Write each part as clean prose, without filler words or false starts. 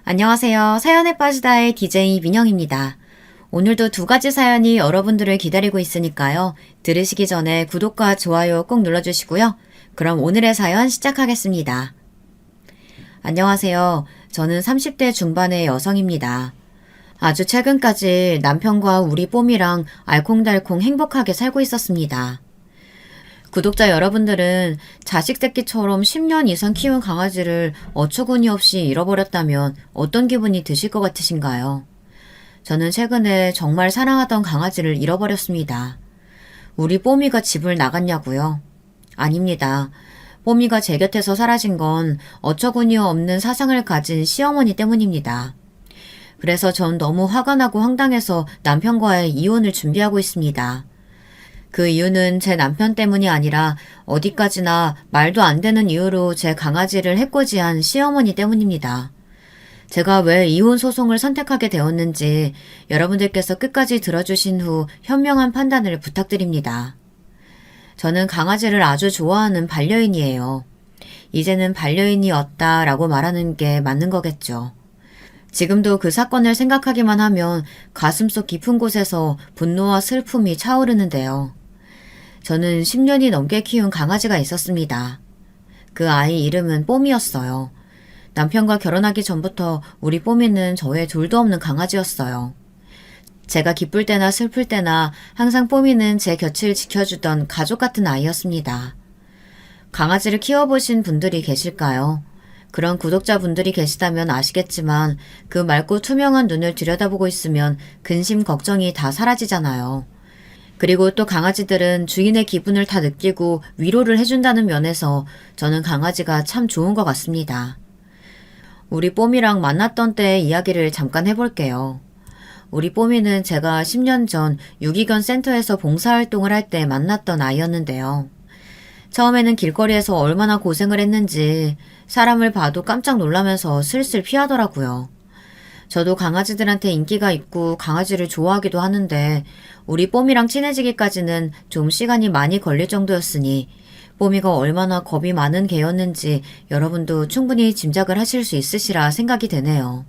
안녕하세요. 사연에 빠지다의 DJ 민영입니다. 오늘도 두 가지 사연이 여러분들을 기다리고 있으니까요. 들으시기 전에 구독과 좋아요 꼭 눌러주시고요. 그럼 오늘의 사연 시작하겠습니다. 안녕하세요. 저는 30대 중반의 여성입니다. 아주 최근까지 남편과 우리 뽀미랑 알콩달콩 행복하게 살고 있었습니다. 구독자 여러분들은 자식 새끼처럼 10년 이상 키운 강아지를 어처구니 없이 잃어버렸다면 어떤 기분이 드실 것 같으신가요? 저는 최근에 정말 사랑하던 강아지를 잃어버렸습니다. 우리 뽀미가 집을 나갔냐고요? 아닙니다. 뽀미가 제 곁에서 사라진 건 어처구니 없는 사상을 가진 시어머니 때문입니다. 그래서 전 너무 화가 나고 황당해서 남편과의 이혼을 준비하고 있습니다. 그 이유는 제 남편 때문이 아니라 어디까지나 말도 안 되는 이유로 제 강아지를 해코지한 시어머니 때문입니다. 제가 왜 이혼 소송을 선택하게 되었는지 여러분들께서 끝까지 들어주신 후 현명한 판단을 부탁드립니다. 저는 강아지를 아주 좋아하는 반려인이에요. 이제는 반려인이었다라고 말하는 게 맞는 거겠죠. 지금도 그 사건을 생각하기만 하면 가슴속 깊은 곳에서 분노와 슬픔이 차오르는데요. 저는 10년이 넘게 키운 강아지가 있었습니다. 그 아이 이름은 뽀미였어요. 남편과 결혼하기 전부터 우리 뽀미는 저의 둘도 없는 강아지였어요. 제가 기쁠 때나 슬플 때나 항상 뽀미는 제 곁을 지켜주던 가족 같은 아이였습니다. 강아지를 키워보신 분들이 계실까요? 그런 구독자분들이 계시다면 아시겠지만 그 맑고 투명한 눈을 들여다보고 있으면 근심 걱정이 다 사라지잖아요. 그리고 또 강아지들은 주인의 기분을 다 느끼고 위로를 해준다는 면에서 저는 강아지가 참 좋은 것 같습니다. 우리 뽀미랑 만났던 때의 이야기를 잠깐 해볼게요. 우리 뽀미는 제가 10년 전 유기견 센터에서 봉사활동을 할 때 만났던 아이였는데요. 처음에는 길거리에서 얼마나 고생을 했는지 사람을 봐도 깜짝 놀라면서 슬슬 피하더라고요. 저도 강아지들한테 인기가 있고 강아지를 좋아하기도 하는데 우리 뽀미랑 친해지기까지는 좀 시간이 많이 걸릴 정도였으니 뽀미가 얼마나 겁이 많은 개였는지 여러분도 충분히 짐작을 하실 수 있으시라 생각이 되네요.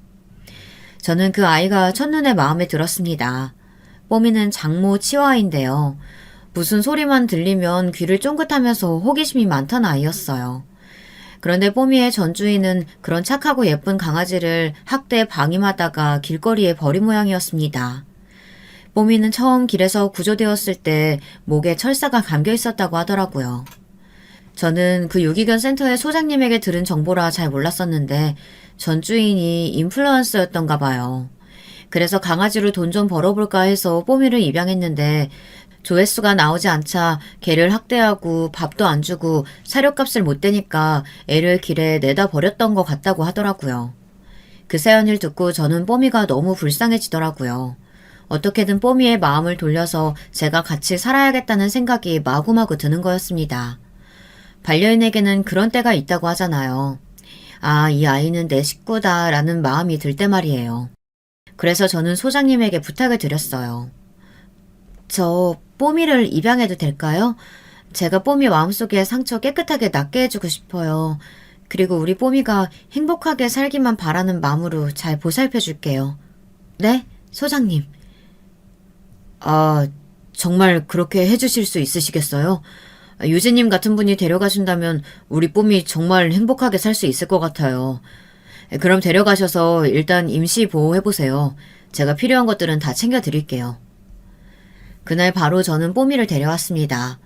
저는 그 아이가 첫눈에 마음에 들었습니다. 뽀미는 장모 치와인데요. 무슨 소리만 들리면 귀를 쫑긋하면서 호기심이 많던 아이였어요. 그런데 뽀미의 전 주인은 그런 착하고 예쁜 강아지를 학대에 방임하다가 길거리에 버린 모양이었습니다. 뽀미는 처음 길에서 구조되었을 때 목에 철사가 감겨 있었다고 하더라고요. 저는 그 유기견 센터의 소장님에게 들은 정보라 잘 몰랐었는데 전 주인이 인플루언서였던가 봐요. 그래서 강아지로 돈 좀 벌어볼까 해서 뽀미를 입양했는데 조회수가 나오지 않자 개를 학대하고 밥도 안 주고 사료값을 못 대니까 애를 길에 내다 버렸던 것 같다고 하더라고요. 그 사연을 듣고 저는 뽀미가 너무 불쌍해지더라고요. 어떻게든 뽀미의 마음을 돌려서 제가 같이 살아야겠다는 생각이 마구마구 드는 거였습니다. 반려인에게는 그런 때가 있다고 하잖아요. 아, 이 아이는 내 식구다 라는 마음이 들 때 말이에요. 그래서 저는 소장님에게 부탁을 드렸어요. 저 뽀미를 입양해도 될까요? 제가 뽀미 마음속에 상처 깨끗하게 낫게 해주고 싶어요. 그리고 우리 뽀미가 행복하게 살기만 바라는 마음으로 잘 보살펴줄게요. 네? 소장님. 아, 정말 그렇게 해주실 수 있으시겠어요? 유진님 같은 분이 데려가신다면 우리 뽀미 정말 행복하게 살 수 있을 것 같아요. 그럼 데려가셔서 일단 임시 보호해보세요. 제가 필요한 것들은 다 챙겨드릴게요. 그날 바로 저는 뽀미를 데려왔습니다.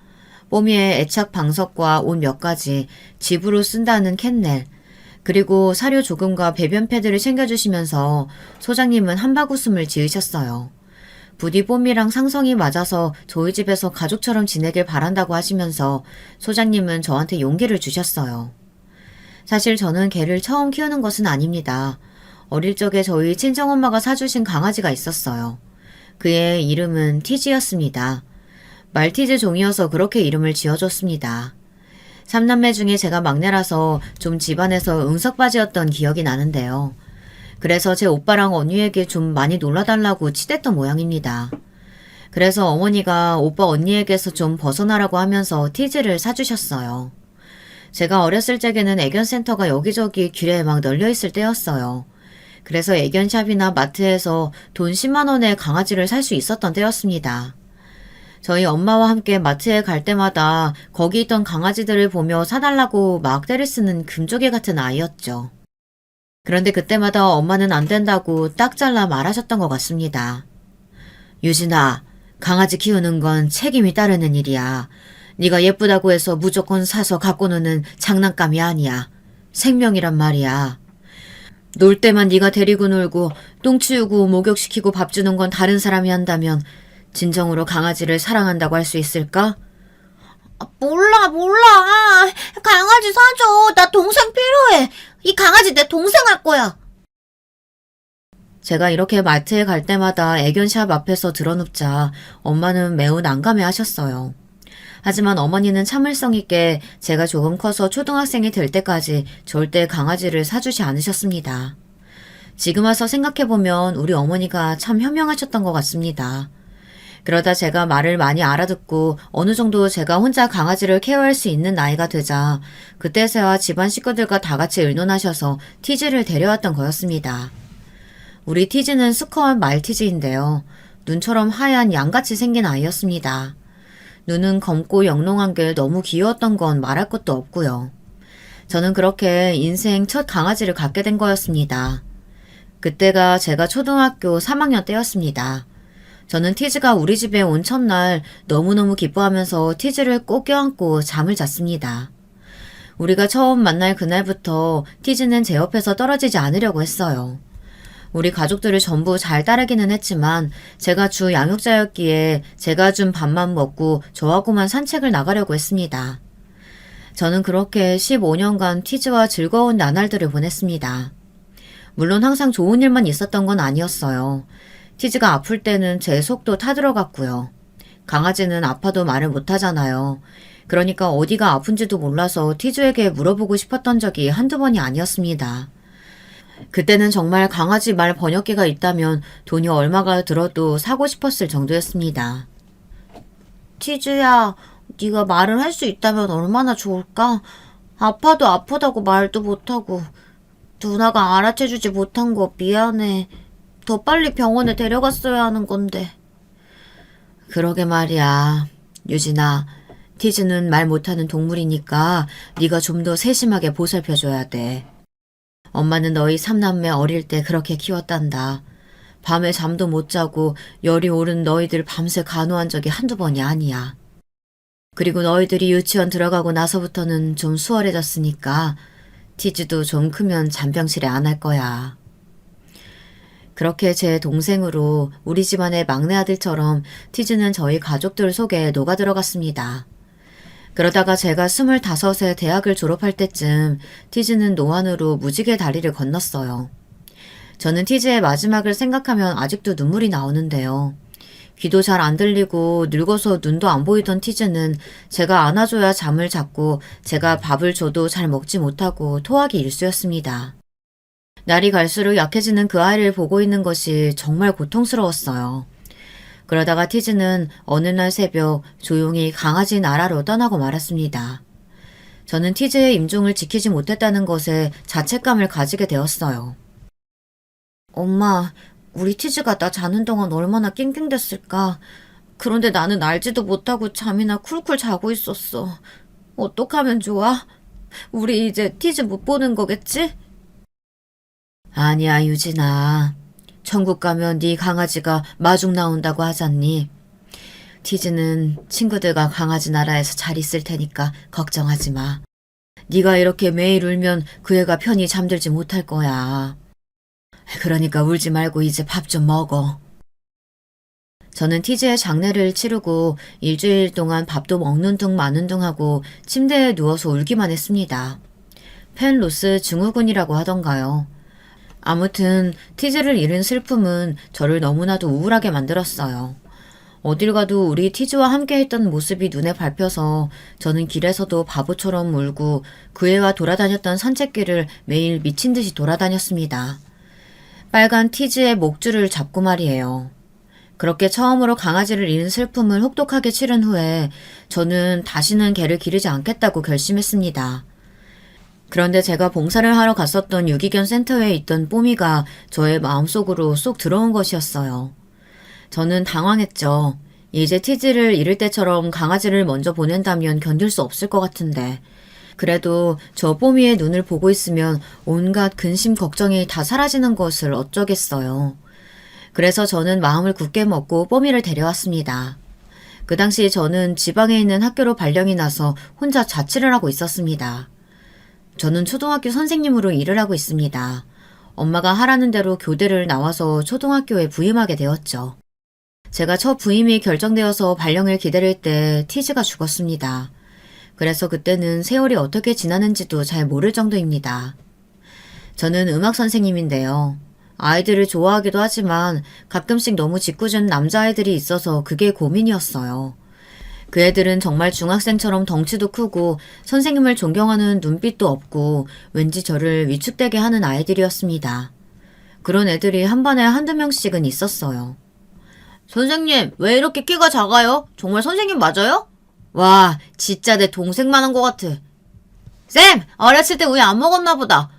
뽀미의 애착 방석과 옷 몇 가지, 집으로 쓴다는 캔넬, 그리고 사료 조금과 배변 패드를 챙겨주시면서 소장님은 한바구음을 지으셨어요. 부디 뽀미랑 상성이 맞아서 저희 집에서 가족처럼 지내길 바란다고 하시면서 소장님은 저한테 용기를 주셨어요. 사실 저는 개를 처음 키우는 것은 아닙니다. 어릴 적에 저희 친정엄마가 사주신 강아지가 있었어요. 그의 이름은 티지였습니다. 말티즈 종이어서 그렇게 이름을 지어줬습니다. 3남매 중에 제가 막내라서 좀 집안에서 응석바지였던 기억이 나는데요. 그래서 제 오빠랑 언니에게 좀 많이 놀아달라고 치댔던 모양입니다. 그래서 어머니가 오빠 언니에게서 좀 벗어나라고 하면서 티즈를 사주셨어요. 제가 어렸을 적에는 애견센터가 여기저기 길에 막 널려있을 때였어요. 그래서 애견샵이나 마트에서 돈 10만 원에 강아지를 살 수 있었던 때였습니다. 저희 엄마와 함께 마트에 갈 때마다 거기 있던 강아지들을 보며 사달라고 막 떼를 쓰는 금쪽이 같은 아이였죠. 그런데 그때마다 엄마는 안 된다고 딱 잘라 말하셨던 것 같습니다. 유진아, 강아지 키우는 건 책임이 따르는 일이야. 네가 예쁘다고 해서 무조건 사서 갖고 노는 장난감이 아니야. 생명이란 말이야. 놀 때만 네가 데리고 놀고 똥 치우고 목욕시키고 밥 주는 건 다른 사람이 한다면 진정으로 강아지를 사랑한다고 할 수 있을까? 몰라. 강아지 사줘. 나 동생 필요해. 이 강아지 내 동생 할 거야. 제가 이렇게 마트에 갈 때마다 애견샵 앞에서 드러눕자 엄마는 매우 난감해 하셨어요. 하지만 어머니는 참을성 있게 제가 조금 커서 초등학생이 될 때까지 절대 강아지를 사주지 않으셨습니다. 지금 와서 생각해보면 우리 어머니가 참 현명하셨던 것 같습니다. 그러다 제가 말을 많이 알아듣고 어느 정도 제가 혼자 강아지를 케어할 수 있는 나이가 되자 그때서야 집안 식구들과 다 같이 의논하셔서 티즈를 데려왔던 거였습니다. 우리 티즈는 수컷 말티즈인데요. 눈처럼 하얀 양같이 생긴 아이였습니다. 눈은 검고 영롱한 게 너무 귀여웠던 건 말할 것도 없고요. 저는 그렇게 인생 첫 강아지를 갖게 된 거였습니다. 그때가 제가 초등학교 3학년 때였습니다. 저는 티즈가 우리 집에 온 첫날 너무너무 기뻐하면서 티즈를 꼭 껴안고 잠을 잤습니다. 우리가 처음 만날 그날부터 티즈는 제 옆에서 떨어지지 않으려고 했어요. 우리 가족들을 전부 잘 따르기는 했지만 제가 주 양육자였기에 제가 준 밥만 먹고 저하고만 산책을 나가려고 했습니다. 저는 그렇게 15년간 티즈와 즐거운 나날들을 보냈습니다. 물론 항상 좋은 일만 있었던 건 아니었어요. 티즈가 아플 때는 제 속도 타들어갔고요. 강아지는 아파도 말을 못하잖아요. 그러니까 어디가 아픈지도 몰라서 티즈에게 물어보고 싶었던 적이 한두 번이 아니었습니다. 그때는 정말 강아지 말 번역기가 있다면 돈이 얼마가 들어도 사고 싶었을 정도였습니다. 티즈야, 네가 말을 할 수 있다면 얼마나 좋을까? 아파도 아프다고 말도 못하고 누나가 알아채주지 못한 거 미안해. 더 빨리 병원에 데려갔어야 하는 건데. 그러게 말이야. 유진아, 티즈는 말 못하는 동물이니까 네가 좀 더 세심하게 보살펴줘야 돼. 엄마는 너희 삼남매 어릴 때 그렇게 키웠단다. 밤에 잠도 못 자고 열이 오른 너희들 밤새 간호한 적이 한두 번이 아니야. 그리고 너희들이 유치원 들어가고 나서부터는 좀 수월해졌으니까 티즈도 좀 크면 잔병실에 안 할 거야. 그렇게 제 동생으로 우리 집안의 막내 아들처럼 티즈는 저희 가족들 속에 녹아 들어갔습니다. 그러다가 제가 25세 대학을 졸업할 때쯤 티즈는 노안으로 무지개 다리를 건넜어요. 저는 티즈의 마지막을 생각하면 아직도 눈물이 나오는데요. 귀도 잘 안 들리고 늙어서 눈도 안 보이던 티즈는 제가 안아줘야 잠을 잤고 제가 밥을 줘도 잘 먹지 못하고 토하기 일쑤였습니다. 날이 갈수록 약해지는 그 아이를 보고 있는 것이 정말 고통스러웠어요. 그러다가 티즈는 어느 날 새벽 조용히 강아지 나라로 떠나고 말았습니다. 저는 티즈의 임종을 지키지 못했다는 것에 자책감을 가지게 되었어요. 엄마, 우리 티즈가 나 자는 동안 얼마나 낑낑댔을까? 그런데 나는 알지도 못하고 잠이나 쿨쿨 자고 있었어. 어떡하면 좋아? 우리 이제 티즈 못 보는 거겠지? 아니야, 유진아. 천국 가면 네 강아지가 마중 나온다고 하잖니. 티즈는 친구들과 강아지 나라에서 잘 있을 테니까 걱정하지 마. 네가 이렇게 매일 울면 그 애가 편히 잠들지 못할 거야. 그러니까 울지 말고 이제 밥 좀 먹어. 저는 티즈의 장례를 치르고 일주일 동안 밥도 먹는 둥 마는 둥 하고 침대에 누워서 울기만 했습니다. 펜로스 증후군이라고 하던가요. 아무튼 티즈를 잃은 슬픔은 저를 너무나도 우울하게 만들었어요. 어딜 가도 우리 티즈와 함께 했던 모습이 눈에 밟혀서 저는 길에서도 바보처럼 울고 그 애와 돌아다녔던 산책길을 매일 미친 듯이 돌아다녔습니다. 빨간 티즈의 목줄을 잡고 말이에요. 그렇게 처음으로 강아지를 잃은 슬픔을 혹독하게 치른 후에 저는 다시는 개를 기르지 않겠다고 결심했습니다. 그런데 제가 봉사를 하러 갔었던 유기견 센터에 있던 뽀미가 저의 마음속으로 쏙 들어온 것이었어요. 저는 당황했죠. 이제 티지를 잃을 때처럼 강아지를 먼저 보낸다면 견딜 수 없을 것 같은데. 그래도 저 뽀미의 눈을 보고 있으면 온갖 근심 걱정이 다 사라지는 것을 어쩌겠어요. 그래서 저는 마음을 굳게 먹고 뽀미를 데려왔습니다. 그 당시 저는 지방에 있는 학교로 발령이 나서 혼자 자취를 하고 있었습니다. 저는 초등학교 선생님으로 일을 하고 있습니다. 엄마가 하라는 대로 교대를 나와서 초등학교에 부임하게 되었죠. 제가 첫 부임이 결정되어서 발령을 기다릴 때 티즈가 죽었습니다. 그래서 그때는 세월이 어떻게 지나는지도 잘 모를 정도입니다. 저는 음악 선생님인데요. 아이들을 좋아하기도 하지만 가끔씩 너무 짓궂은 남자아이들이 있어서 그게 고민이었어요. 그 애들은 정말 중학생처럼 덩치도 크고 선생님을 존경하는 눈빛도 없고 왠지 저를 위축되게 하는 아이들이었습니다. 그런 애들이 한 반에 한두 명씩은 있었어요. 선생님, 왜 이렇게 키가 작아요? 정말 선생님 맞아요? 와, 진짜 내 동생만 한 것 같아. 쌤! 어렸을 때 우유 안 먹었나 보다.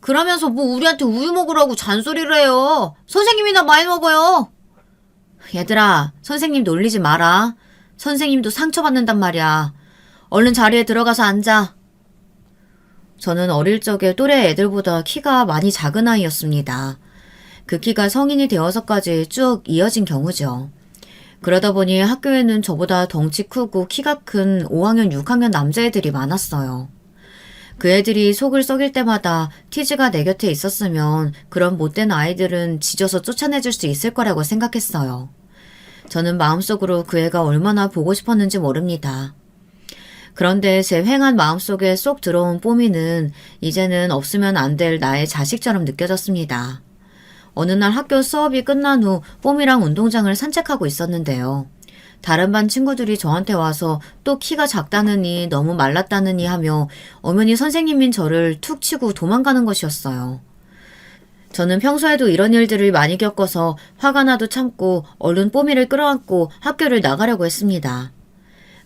그러면서 뭐 우리한테 우유 먹으라고 잔소리를 해요. 선생님이나 많이 먹어요. 얘들아, 선생님 놀리지 마라. 선생님도 상처받는단 말이야. 얼른 자리에 들어가서 앉아. 저는 어릴 적에 또래 애들보다 키가 많이 작은 아이였습니다. 그 키가 성인이 되어서까지 쭉 이어진 경우죠. 그러다 보니 학교에는 저보다 덩치 크고 키가 큰 5학년, 6학년 남자애들이 많았어요. 그 애들이 속을 썩일 때마다 티즈가 내 곁에 있었으면 그런 못된 아이들은 짖어서 쫓아내줄 수 있을 거라고 생각했어요. 저는 마음속으로 그 애가 얼마나 보고 싶었는지 모릅니다. 그런데 제 휑한 마음속에 쏙 들어온 뽀미는 이제는 없으면 안 될 나의 자식처럼 느껴졌습니다. 어느 날 학교 수업이 끝난 후 뽀미랑 운동장을 산책하고 있었는데요. 다른 반 친구들이 저한테 와서 또 키가 작다느니 너무 말랐다느니 하며 엄연히 선생님인 저를 툭 치고 도망가는 것이었어요. 저는 평소에도 이런 일들을 많이 겪어서 화가 나도 참고 얼른 뽀미를 끌어안고 학교를 나가려고 했습니다.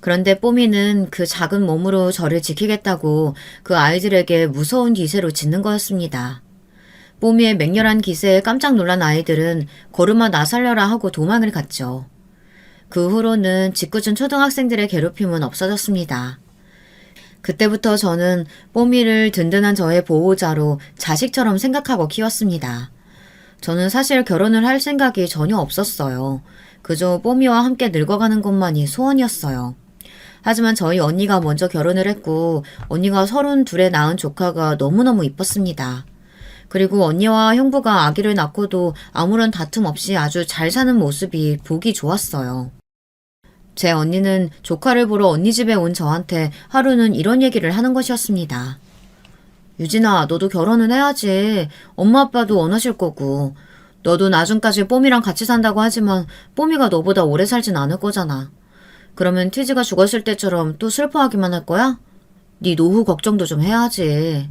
그런데 뽀미는 그 작은 몸으로 저를 지키겠다고 그 아이들에게 무서운 기세로 짖는 거였습니다. 뽀미의 맹렬한 기세에 깜짝 놀란 아이들은 걸음아 나 살려라 하고 도망을 갔죠. 그 후로는 짓궂은 초등학생들의 괴롭힘은 없어졌습니다. 그때부터 저는 뽀미를 든든한 저의 보호자로 자식처럼 생각하고 키웠습니다. 저는 사실 결혼을 할 생각이 전혀 없었어요. 그저 뽀미와 함께 늙어가는 것만이 소원이었어요. 하지만 저희 언니가 먼저 결혼을 했고 언니가 32에 낳은 조카가 너무너무 이뻤습니다. 그리고 언니와 형부가 아기를 낳고도 아무런 다툼 없이 아주 잘 사는 모습이 보기 좋았어요. 제 언니는 조카를 보러 언니 집에 온 저한테 하루는 이런 얘기를 하는 것이었습니다. 유진아, 너도 결혼은 해야지. 엄마 아빠도 원하실 거고. 너도 나중까지 뽀미랑 같이 산다고 하지만 뽀미가 너보다 오래 살진 않을 거잖아. 그러면 티즈가 죽었을 때처럼 또 슬퍼하기만 할 거야? 네 노후 걱정도 좀 해야지.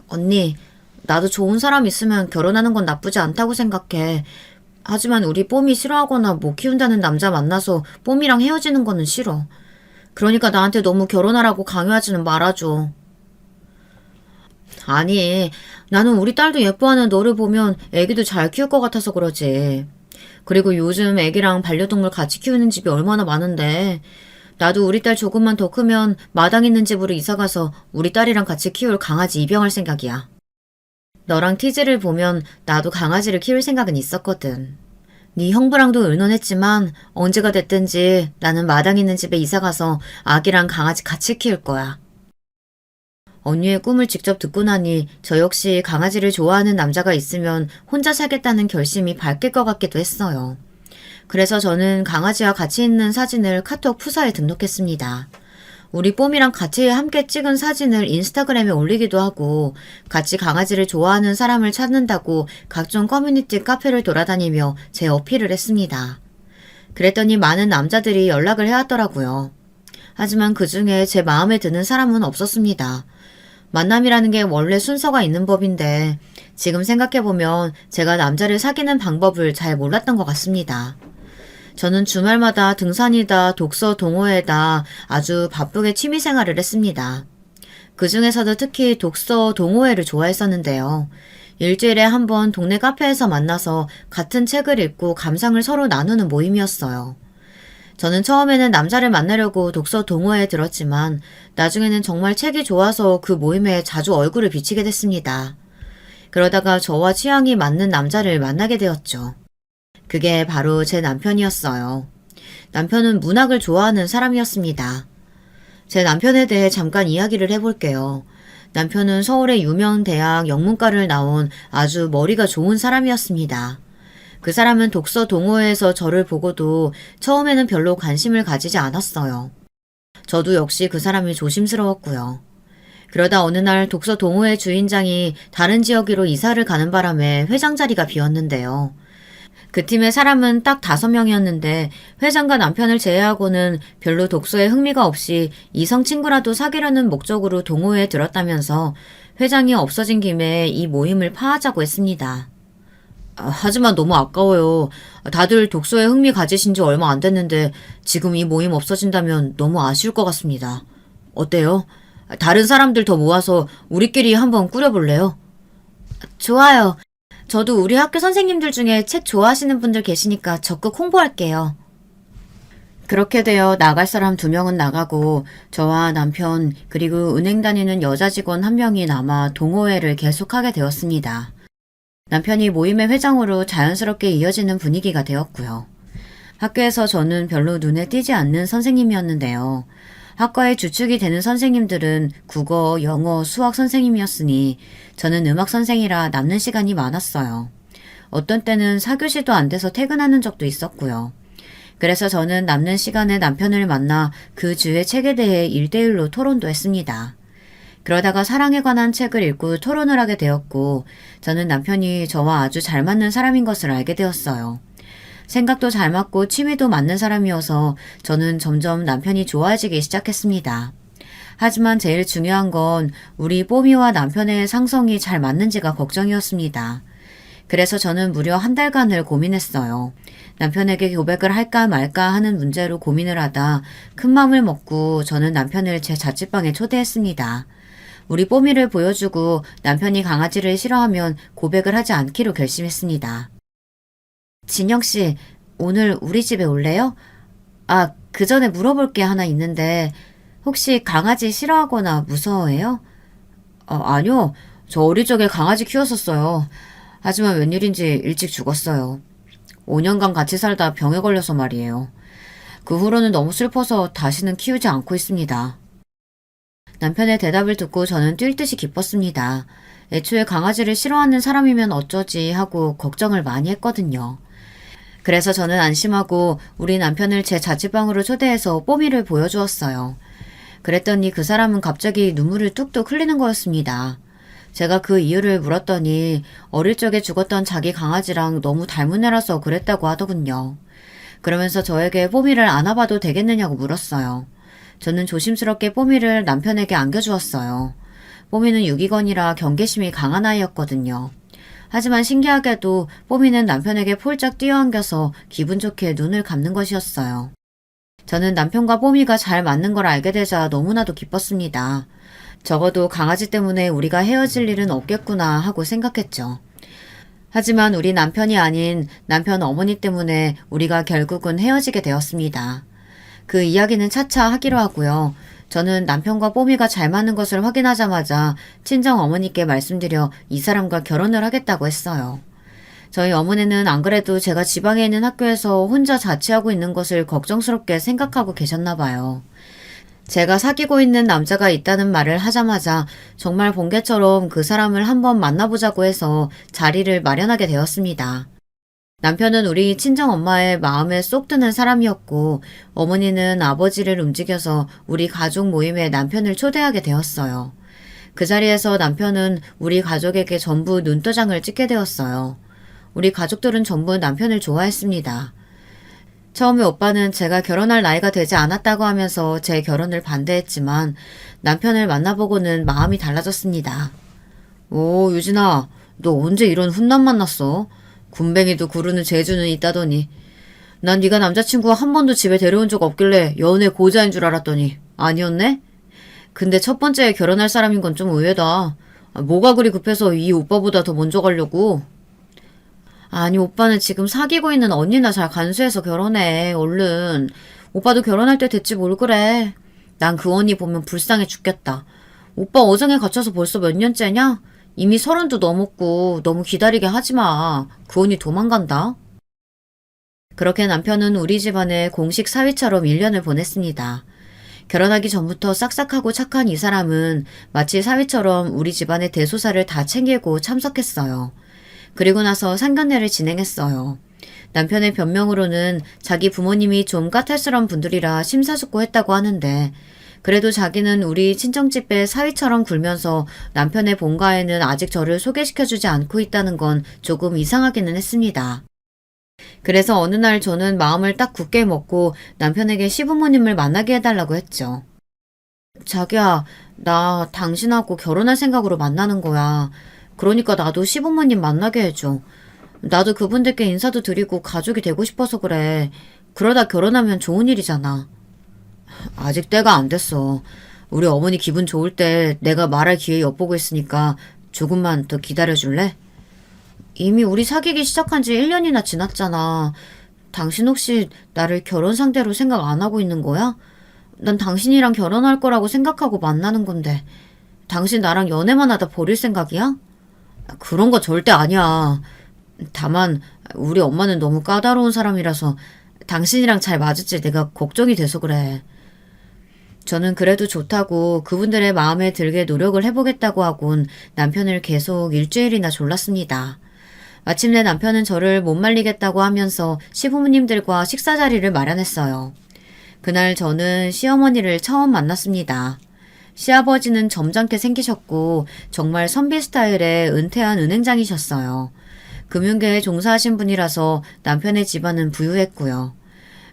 언니, 나도 좋은 사람 있으면 결혼하는 건 나쁘지 않다고 생각해. 하지만 우리 뽀미 싫어하거나 못 키운다는 남자 만나서 뽀미랑 헤어지는 거는 싫어. 그러니까 나한테 너무 결혼하라고 강요하지는 말아줘. 아니, 나는 우리 딸도 예뻐하는 너를 보면 애기도 잘 키울 것 같아서 그러지. 그리고 요즘 애기랑 반려동물 같이 키우는 집이 얼마나 많은데 나도 우리 딸 조금만 더 크면 마당 있는 집으로 이사가서 우리 딸이랑 같이 키울 강아지 입양할 생각이야. 너랑 티즈를 보면 나도 강아지를 키울 생각은 있었거든. 네 형부랑도 의논했지만 언제가 됐든지 나는 마당 있는 집에 이사가서 아기랑 강아지 같이 키울 거야. 언니의 꿈을 직접 듣고 나니 저 역시 강아지를 좋아하는 남자가 있으면 혼자 살겠다는 결심이 밝힐 것 같기도 했어요. 그래서 저는 강아지와 같이 있는 사진을 카톡 푸사에 등록했습니다. 우리 뽀미랑 같이 함께 찍은 사진을 인스타그램에 올리기도 하고 같이 강아지를 좋아하는 사람을 찾는다고 각종 커뮤니티 카페를 돌아다니며 제 어필을 했습니다. 그랬더니 많은 남자들이 연락을 해왔더라고요. 하지만 그 중에 제 마음에 드는 사람은 없었습니다. 만남이라는 게 원래 순서가 있는 법인데 지금 생각해보면 제가 남자를 사귀는 방법을 잘 몰랐던 것 같습니다. 저는 주말마다 등산이다, 독서 동호회다 아주 바쁘게 취미생활을 했습니다. 그 중에서도 특히 독서 동호회를 좋아했었는데요. 일주일에 한 번 동네 카페에서 만나서 같은 책을 읽고 감상을 서로 나누는 모임이었어요. 저는 처음에는 남자를 만나려고 독서 동호회에 들었지만 나중에는 정말 책이 좋아서 그 모임에 자주 얼굴을 비치게 됐습니다. 그러다가 저와 취향이 맞는 남자를 만나게 되었죠. 그게 바로 제 남편이었어요. 남편은 문학을 좋아하는 사람이었습니다. 제 남편에 대해 잠깐 이야기를 해볼게요. 남편은 서울의 유명 대학 영문과를 나온 아주 머리가 좋은 사람이었습니다. 그 사람은 독서 동호회에서 저를 보고도 처음에는 별로 관심을 가지지 않았어요. 저도 역시 그 사람이 조심스러웠고요. 그러다 어느 날 독서 동호회 주인장이 다른 지역으로 이사를 가는 바람에 회장 자리가 비었는데요. 그 팀의 사람은 딱 5명이었는데 회장과 남편을 제외하고는 별로 독서에 흥미가 없이 이성 친구라도 사귀려는 목적으로 동호회에 들었다면서 회장이 없어진 김에 이 모임을 파하자고 했습니다. 하지만 너무 아까워요. 다들 독서에 흥미 가지신 지 얼마 안 됐는데 지금 이 모임 없어진다면 너무 아쉬울 것 같습니다. 어때요? 다른 사람들 더 모아서 우리끼리 한번 꾸려볼래요? 좋아요. 저도 우리 학교 선생님들 중에 책 좋아하시는 분들 계시니까 적극 홍보할게요. 그렇게 되어 나갈 사람 2명은 나가고 저와 남편 그리고 은행 다니는 여자 직원 1명이 남아 동호회를 계속하게 되었습니다. 남편이 모임의 회장으로 자연스럽게 이어지는 분위기가 되었고요. 학교에서 저는 별로 눈에 띄지 않는 선생님이었는데요. 학과의 주축이 되는 선생님들은 국어, 영어, 수학 선생님이었으니 저는 음악 선생이라 남는 시간이 많았어요. 어떤 때는 4교시도 안 돼서 퇴근하는 적도 있었고요. 그래서 저는 남는 시간에 남편을 만나 그 주의 책에 대해 1대1로 토론도 했습니다. 그러다가 사랑에 관한 책을 읽고 토론을 하게 되었고 저는 남편이 저와 아주 잘 맞는 사람인 것을 알게 되었어요. 생각도 잘 맞고 취미도 맞는 사람이어서 저는 점점 남편이 좋아지기 시작했습니다. 하지만 제일 중요한 건 우리 뽀미와 남편의 상성이 잘 맞는지가 걱정이었습니다. 그래서 저는 무려 1달간을 고민했어요. 남편에게 고백을 할까 말까 하는 문제로 고민을 하다 큰 맘을 먹고 저는 남편을 제 자취방에 초대했습니다. 우리 뽀미를 보여주고 남편이 강아지를 싫어하면 고백을 하지 않기로 결심했습니다. 진영씨, 오늘 우리 집에 올래요? 그 전에 물어볼 게 하나 있는데 혹시 강아지 싫어하거나 무서워해요? 아니요. 저 어릴 적에 강아지 키웠었어요. 하지만 웬일인지 일찍 죽었어요. 5년간 같이 살다 병에 걸려서 말이에요. 그 후로는 너무 슬퍼서 다시는 키우지 않고 있습니다. 남편의 대답을 듣고 저는 뛸 듯이 기뻤습니다. 애초에 강아지를 싫어하는 사람이면 어쩌지 하고 걱정을 많이 했거든요. 그래서 저는 안심하고 우리 남편을 제 자취방으로 초대해서 뽀미를 보여주었어요. 그랬더니 그 사람은 갑자기 눈물을 뚝뚝 흘리는 거였습니다. 제가 그 이유를 물었더니 어릴 적에 죽었던 자기 강아지랑 너무 닮은 애라서 그랬다고 하더군요. 그러면서 저에게 뽀미를 안아봐도 되겠느냐고 물었어요. 저는 조심스럽게 뽀미를 남편에게 안겨주었어요. 뽀미는 유기견이라 경계심이 강한 아이였거든요. 하지만 신기하게도 뽀미는 남편에게 폴짝 뛰어안겨서 기분 좋게 눈을 감는 것이었어요. 저는 남편과 뽀미가 잘 맞는 걸 알게 되자 너무나도 기뻤습니다. 적어도 강아지 때문에 우리가 헤어질 일은 없겠구나 하고 생각했죠. 하지만 우리 남편이 아닌 남편 어머니 때문에 우리가 결국은 헤어지게 되었습니다. 그 이야기는 차차 하기로 하고요. 저는 남편과 뽀미가 잘 맞는 것을 확인하자마자 친정 어머니께 말씀드려 이 사람과 결혼을 하겠다고 했어요. 저희 어머니는 안 그래도 제가 지방에 있는 학교에서 혼자 자취하고 있는 것을 걱정스럽게 생각하고 계셨나 봐요. 제가 사귀고 있는 남자가 있다는 말을 하자마자 정말 번개처럼 그 사람을 한번 만나보자고 해서 자리를 마련하게 되었습니다. 남편은 우리 친정엄마의 마음에 쏙 드는 사람이었고 어머니는 아버지를 움직여서 우리 가족 모임에 남편을 초대하게 되었어요. 그 자리에서 남편은 우리 가족에게 전부 눈도장을 찍게 되었어요. 우리 가족들은 전부 남편을 좋아했습니다. 처음에 오빠는 제가 결혼할 나이가 되지 않았다고 하면서 제 결혼을 반대했지만 남편을 만나보고는 마음이 달라졌습니다. 오, 유진아, 너 언제 이런 훈남 만났어? 군뱅이도 구르는 재주는 있다더니. 난 네가 남자친구가 한 번도 집에 데려온 적 없길래 연애 고자인 줄 알았더니 아니었네? 근데 첫 번째 결혼할 사람인 건 좀 의외다. 뭐가 그리 급해서 이 오빠보다 더 먼저 가려고? 아니, 오빠는 지금 사귀고 있는 언니나 잘 간수해서 결혼해. 얼른. 오빠도 결혼할 때 됐지 뭘 그래. 난 그 언니 보면 불쌍해 죽겠다. 오빠 어장에 갇혀서 벌써 몇 년째냐? 이미 30도 넘었고 너무 기다리게 하지 마. 그 언니 도망간다. 그렇게 남편은 우리 집안에 공식 사위처럼 1년을 보냈습니다. 결혼하기 전부터 싹싹하고 착한 이 사람은 마치 사위처럼 우리 집안의 대소사를 다 챙기고 참석했어요. 그리고 나서 상견례를 진행했어요. 남편의 변명으로는 자기 부모님이 좀 까탈스러운 분들이라 심사숙고했다고 하는데 그래도 자기는 우리 친정집에 사위처럼 굴면서 남편의 본가에는 아직 저를 소개시켜주지 않고 있다는 건 조금 이상하기는 했습니다. 그래서 어느 날 저는 마음을 딱 굳게 먹고 남편에게 시부모님을 만나게 해달라고 했죠. 자기야, 나 당신하고 결혼할 생각으로 만나는 거야. 그러니까 나도 시부모님 만나게 해줘. 나도 그분들께 인사도 드리고 가족이 되고 싶어서 그래. 그러다 결혼하면 좋은 일이잖아. 아직 때가 안 됐어. 우리 어머니 기분 좋을 때 내가 말할 기회 엿보고 있으니까 조금만 더 기다려줄래? 이미 우리 사귀기 시작한 지 1년이나 지났잖아. 당신 혹시 나를 결혼 상대로 생각 안 하고 있는 거야? 난 당신이랑 결혼할 거라고 생각하고 만나는 건데. 당신 나랑 연애만 하다 버릴 생각이야? 그런 거 절대 아니야. 다만 우리 엄마는 너무 까다로운 사람이라서 당신이랑 잘 맞을지 내가 걱정이 돼서 그래. 저는 그래도 좋다고 그분들의 마음에 들게 노력을 해보겠다고 하곤 남편을 계속 일주일이나 졸랐습니다. 마침내 남편은 저를 못 말리겠다고 하면서 시부모님들과 식사 자리를 마련했어요. 그날 저는 시어머니를 처음 만났습니다. 시아버지는 점잖게 생기셨고 정말 선비 스타일의 은퇴한 은행장이셨어요. 금융계에 종사하신 분이라서 남편의 집안은 부유했고요.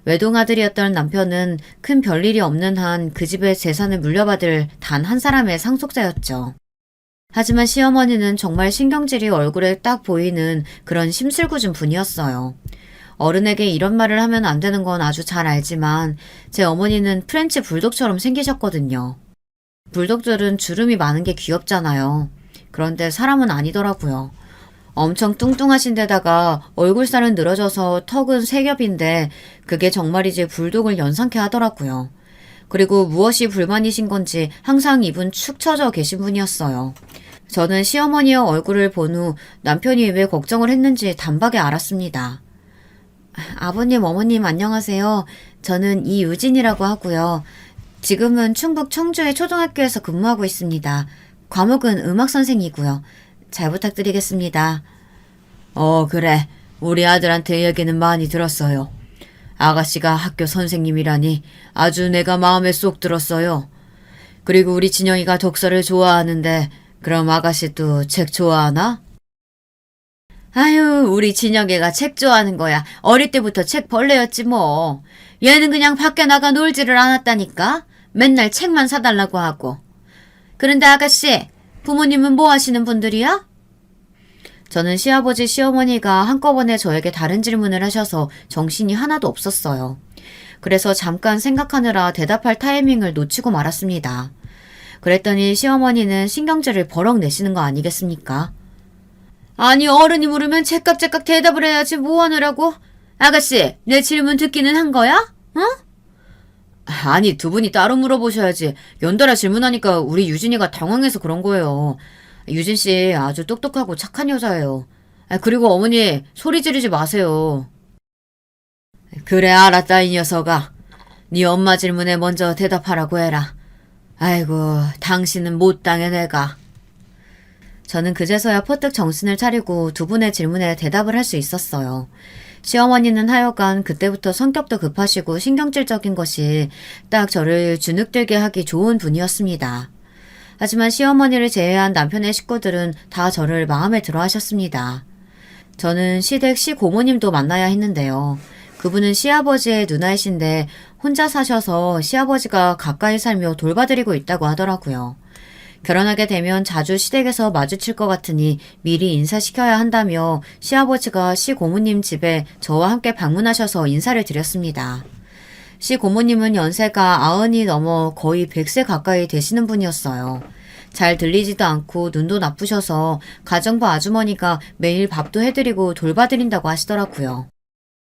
외동아들이었던 남편은 큰 별일이 없는 한 그 집의 재산을 물려받을 단 한 사람의 상속자였죠. 하지만 시어머니는 정말 신경질이 얼굴에 딱 보이는 그런 심술궂은 분이었어요. 어른에게 이런 말을 하면 안 되는 건 아주 잘 알지만 제 어머니는 프렌치 불독처럼 생기셨거든요. 불독들은 주름이 많은 게 귀엽잖아요. 그런데 사람은 아니더라고요. 엄청 뚱뚱하신 데다가 얼굴살은 늘어져서 턱은 세 겹인데 그게 정말이지 불독을 연상케 하더라고요. 그리고 무엇이 불만이신 건지 항상 입은 축 처져 계신 분이었어요. 저는 시어머니의 얼굴을 본 후 남편이 왜 걱정을 했는지 단박에 알았습니다. 아버님, 어머님 안녕하세요. 저는 이유진이라고 하고요. 지금은 충북 청주의 초등학교에서 근무하고 있습니다. 과목은 음악선생이고요. 잘 부탁드리겠습니다. 그래. 우리 아들한테 얘기는 많이 들었어요. 아가씨가 학교 선생님이라니 아주 내가 마음에 쏙 들었어요. 그리고 우리 진영이가 독서를 좋아하는데 그럼 아가씨도 책 좋아하나? 아유, 우리 진영이가 책 좋아하는 거야. 어릴 때부터 책 벌레였지 뭐. 얘는 그냥 밖에 나가 놀지를 않았다니까. 맨날 책만 사달라고 하고. 그런데 아가씨, 부모님은 뭐 하시는 분들이야? 저는 시아버지, 시어머니가 한꺼번에 저에게 다른 질문을 하셔서 정신이 하나도 없었어요. 그래서 잠깐 생각하느라 대답할 타이밍을 놓치고 말았습니다. 그랬더니 시어머니는 신경질을 버럭 내시는 거 아니겠습니까? 아니, 어른이 물으면 제깍제깍 대답을 해야지 뭐 하느라고? 아가씨, 내 질문 듣기는 한 거야? 응? 아니, 두 분이 따로 물어보셔야지. 연달아 질문하니까 우리 유진이가 당황해서 그런 거예요. 유진 씨 아주 똑똑하고 착한 여자예요. 그리고 어머니 소리 지르지 마세요. 그래, 알았다 이 녀석아. 네 엄마 질문에 먼저 대답하라고 해라. 아이고, 당신은 못당해 내가. 저는 그제서야 퍼뜩 정신을 차리고 두 분의 질문에 대답을 할 수 있었어요. 시어머니는 하여간 그때부터 성격도 급하시고 신경질적인 것이 딱 저를 주눅들게 하기 좋은 분이었습니다. 하지만 시어머니를 제외한 남편의 식구들은 다 저를 마음에 들어 하셨습니다. 저는 시댁 시고모님도 만나야 했는데요. 그분은 시아버지의 누나이신데 혼자 사셔서 시아버지가 가까이 살며 돌봐드리고 있다고 하더라고요. 결혼하게 되면 자주 시댁에서 마주칠 것 같으니 미리 인사시켜야 한다며 시아버지가 시고모님 집에 저와 함께 방문하셔서 인사를 드렸습니다. 시고모님은 연세가 90이 넘어 거의 100세 가까이 되시는 분이었어요. 잘 들리지도 않고 눈도 나쁘셔서 가정부 아주머니가 매일 밥도 해드리고 돌봐드린다고 하시더라고요.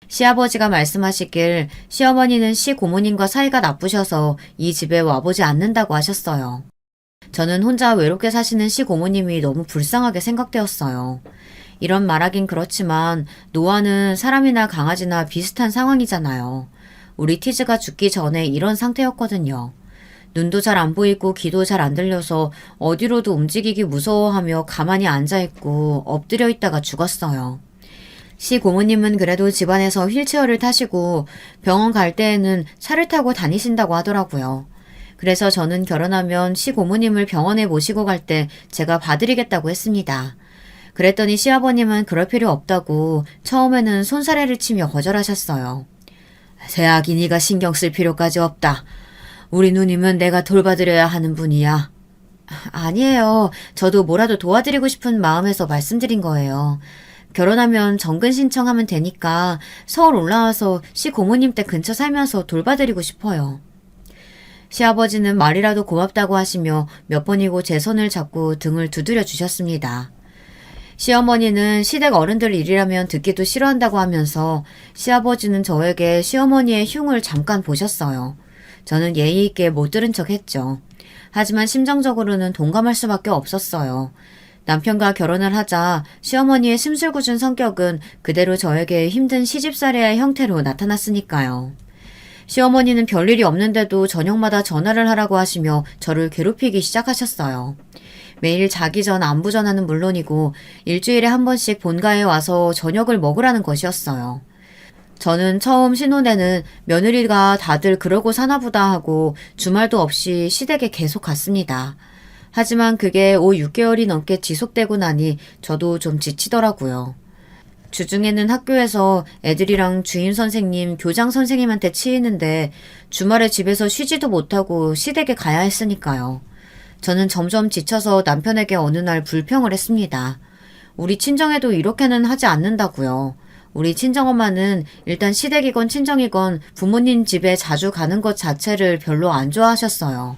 시아버지가 말씀하시길 시어머니는 시고모님과 사이가 나쁘셔서 이 집에 와보지 않는다고 하셨어요. 저는 혼자 외롭게 사시는 시고모님이 너무 불쌍하게 생각되었어요. 이런 말하긴 그렇지만 노아는 사람이나 강아지나 비슷한 상황이잖아요. 우리 티즈가 죽기 전에 이런 상태였거든요. 눈도 잘 안 보이고 귀도 잘 안 들려서 어디로도 움직이기 무서워하며 가만히 앉아있고 엎드려 있다가 죽었어요. 시고모님은 그래도 집안에서 휠체어를 타시고 병원 갈 때에는 차를 타고 다니신다고 하더라고요. 그래서 저는 결혼하면 시고모님을 병원에 모시고 갈 때 제가 봐드리겠다고 했습니다. 그랬더니 시아버님은 그럴 필요 없다고 처음에는 손사래를 치며 거절하셨어요. 새아기니가 신경 쓸 필요까지 없다. 우리 누님은 내가 돌봐드려야 하는 분이야. 아니에요. 저도 뭐라도 도와드리고 싶은 마음에서 말씀드린 거예요. 결혼하면 정근 신청하면 되니까 서울 올라와서 시고모님 댁 근처 살면서 돌봐드리고 싶어요. 시아버지는 말이라도 고맙다고 하시며 몇 번이고 제 손을 잡고 등을 두드려 주셨습니다. 시어머니는 시댁 어른들 일이라면 듣기도 싫어한다고 하면서 시아버지는 저에게 시어머니의 흉을 잠깐 보셨어요. 저는 예의 있게 못 들은 척 했죠. 하지만 심정적으로는 동감할 수밖에 없었어요. 남편과 결혼을 하자 시어머니의 심술궂은 성격은 그대로 저에게 힘든 시집살이의 형태로 나타났으니까요. 시어머니는 별일이 없는데도 저녁마다 전화를 하라고 하시며 저를 괴롭히기 시작하셨어요. 매일 자기 전 안부 전화는 물론이고 일주일에 한 번씩 본가에 와서 저녁을 먹으라는 것이었어요. 저는 처음 신혼에는 며느리가 다들 그러고 사나보다 하고 주말도 없이 시댁에 계속 갔습니다. 하지만 그게 6개월이 넘게 지속되고 나니 저도 좀 지치더라고요. 주중에는 학교에서 애들이랑 주임 선생님, 교장 선생님한테 치이는데 주말에 집에서 쉬지도 못하고 시댁에 가야 했으니까요. 저는 점점 지쳐서 남편에게 어느 날 불평을 했습니다. 우리 친정에도 이렇게는 하지 않는다고요. 우리 친정엄마는 일단 시댁이건 친정이건 부모님 집에 자주 가는 것 자체를 별로 안 좋아하셨어요.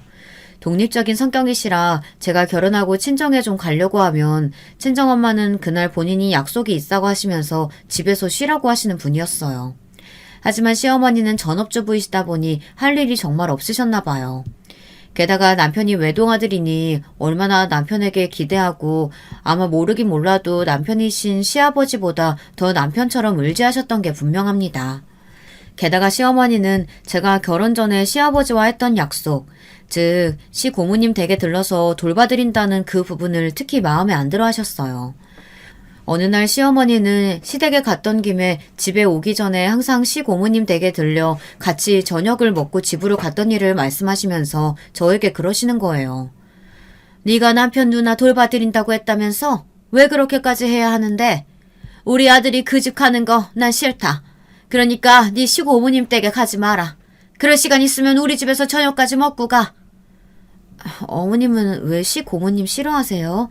독립적인 성격이시라 제가 결혼하고 친정에 좀 가려고 하면 친정엄마는 그날 본인이 약속이 있다고 하시면서 집에서 쉬라고 하시는 분이었어요. 하지만 시어머니는 전업주부이시다 보니 할 일이 정말 없으셨나 봐요. 게다가 남편이 외동아들이니 얼마나 남편에게 기대하고 아마 모르긴 몰라도 남편이신 시아버지보다 더 남편처럼 의지하셨던 게 분명합니다. 게다가 시어머니는 제가 결혼 전에 시아버지와 했던 약속, 즉 시고모님 댁에 들러서 돌봐드린다는 그 부분을 특히 마음에 안 들어 하셨어요. 어느 날 시어머니는 시댁에 갔던 김에 집에 오기 전에 항상 시고모님 댁에 들려 같이 저녁을 먹고 집으로 갔던 일을 말씀하시면서 저에게 그러시는 거예요. 네가 남편 누나 돌봐드린다고 했다면서 왜 그렇게까지 해야 하는데? 우리 아들이 그 집 가는 거 난 싫다. 그러니까 네 시고모님 댁에 가지 마라. 그럴 시간 있으면 우리 집에서 저녁까지 먹고 가. 어머님은 왜 시고모님 싫어하세요?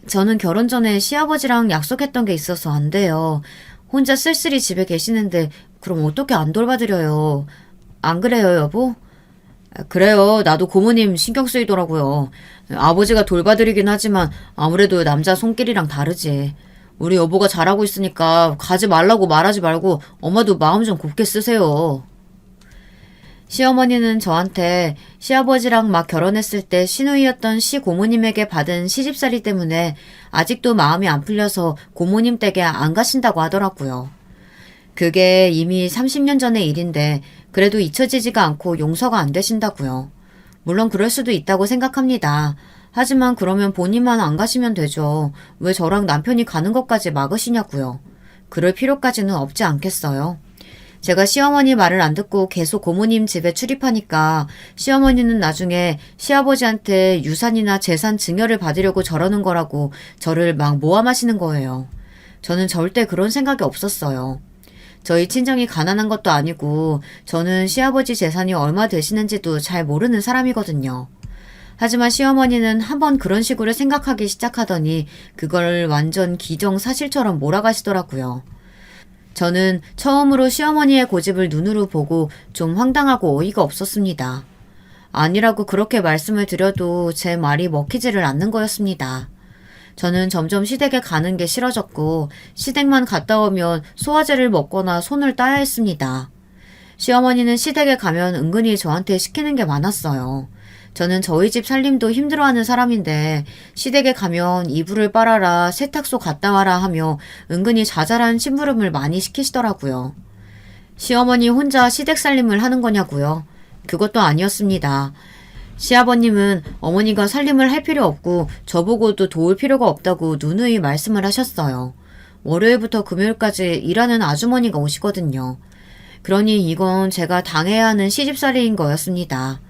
저는 결혼 전에 시아버지랑 약속했던 게 있어서 안 돼요. 혼자 쓸쓸히 집에 계시는데 그럼 어떻게 안 돌봐드려요? 안 그래요, 여보? 그래요. 나도 고모님 신경 쓰이더라고요. 아버지가 돌봐드리긴 하지만 아무래도 남자 손길이랑 다르지. 우리 여보가 잘하고 있으니까 가지 말라고 말하지 말고 엄마도 마음 좀 곱게 쓰세요. 시어머니는 저한테 시아버지랑 막 결혼했을 때 시누이였던 시고모님에게 받은 시집살이 때문에 아직도 마음이 안 풀려서 고모님 댁에 안 가신다고 하더라고요. 그게 이미 30년 전의 일인데 그래도 잊혀지지가 않고 용서가 안 되신다고요. 물론 그럴 수도 있다고 생각합니다. 하지만 그러면 본인만 안 가시면 되죠. 왜 저랑 남편이 가는 것까지 막으시냐고요. 그럴 필요까지는 없지 않겠어요? 제가 시어머니 말을 안 듣고 계속 고모님 집에 출입하니까 시어머니는 나중에 시아버지한테 유산이나 재산 증여를 받으려고 저러는 거라고 저를 막 모함하시는 거예요. 저는 절대 그런 생각이 없었어요. 저희 친정이 가난한 것도 아니고 저는 시아버지 재산이 얼마 되시는지도 잘 모르는 사람이거든요. 하지만 시어머니는 한번 그런 식으로 생각하기 시작하더니 그걸 완전 기정사실처럼 몰아가시더라고요. 저는 처음으로 시어머니의 고집을 눈으로 보고 좀 황당하고 어이가 없었습니다. 아니라고 그렇게 말씀을 드려도 제 말이 먹히지를 않는 거였습니다. 저는 점점 시댁에 가는 게 싫어졌고 시댁만 갔다 오면 소화제를 먹거나 손을 따야 했습니다. 시어머니는 시댁에 가면 은근히 저한테 시키는 게 많았어요. 저는 저희 집 살림도 힘들어하는 사람인데 시댁에 가면 이불을 빨아라, 세탁소 갔다 와라 하며 은근히 자잘한 심부름을 많이 시키시더라고요. 시어머니 혼자 시댁 살림을 하는 거냐고요? 그것도 아니었습니다. 시아버님은 어머니가 살림을 할 필요 없고 저보고도 도울 필요가 없다고 누누이 말씀을 하셨어요. 월요일부터 금요일까지 일하는 아주머니가 오시거든요. 그러니 이건 제가 당해야 하는 시집살이인 거였습니다.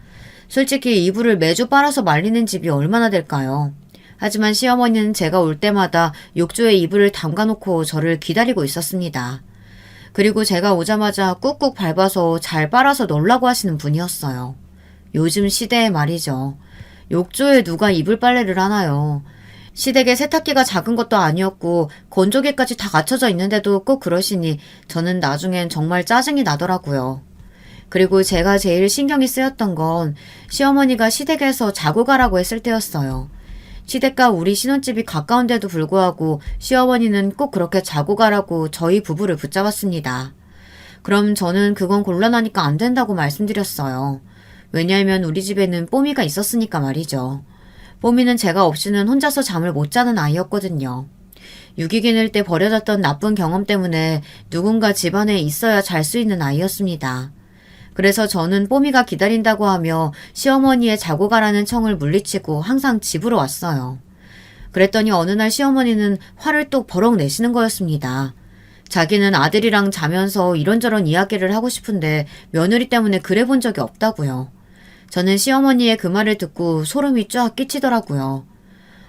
솔직히 이불을 매주 빨아서 말리는 집이 얼마나 될까요? 하지만 시어머니는 제가 올 때마다 욕조에 이불을 담가놓고 저를 기다리고 있었습니다. 그리고 제가 오자마자 꾹꾹 밟아서 잘 빨아서 넣으라고 하시는 분이었어요. 요즘 시대에 말이죠. 욕조에 누가 이불 빨래를 하나요? 시댁에 세탁기가 작은 것도 아니었고 건조기까지 다 갖춰져 있는데도 꼭 그러시니 저는 나중엔 정말 짜증이 나더라고요. 그리고 제가 제일 신경이 쓰였던 건 시어머니가 시댁에서 자고 가라고 했을 때였어요. 시댁과 우리 신혼집이 가까운데도 불구하고 시어머니는 꼭 그렇게 자고 가라고 저희 부부를 붙잡았습니다. 그럼 저는 그건 곤란하니까 안 된다고 말씀드렸어요. 왜냐하면 우리 집에는 뽀미가 있었으니까 말이죠. 뽀미는 제가 없이는 혼자서 잠을 못 자는 아이였거든요. 유기견일 때 버려졌던 나쁜 경험 때문에 누군가 집안에 있어야 잘 수 있는 아이였습니다. 그래서 저는 뽀미가 기다린다고 하며 시어머니의 자고 가라는 청을 물리치고 항상 집으로 왔어요. 그랬더니 어느 날 시어머니는 화를 또 버럭 내시는 거였습니다. 자기는 아들이랑 자면서 이런저런 이야기를 하고 싶은데 며느리 때문에 그래 본 적이 없다고요. 저는 시어머니의 그 말을 듣고 소름이 쫙 끼치더라고요.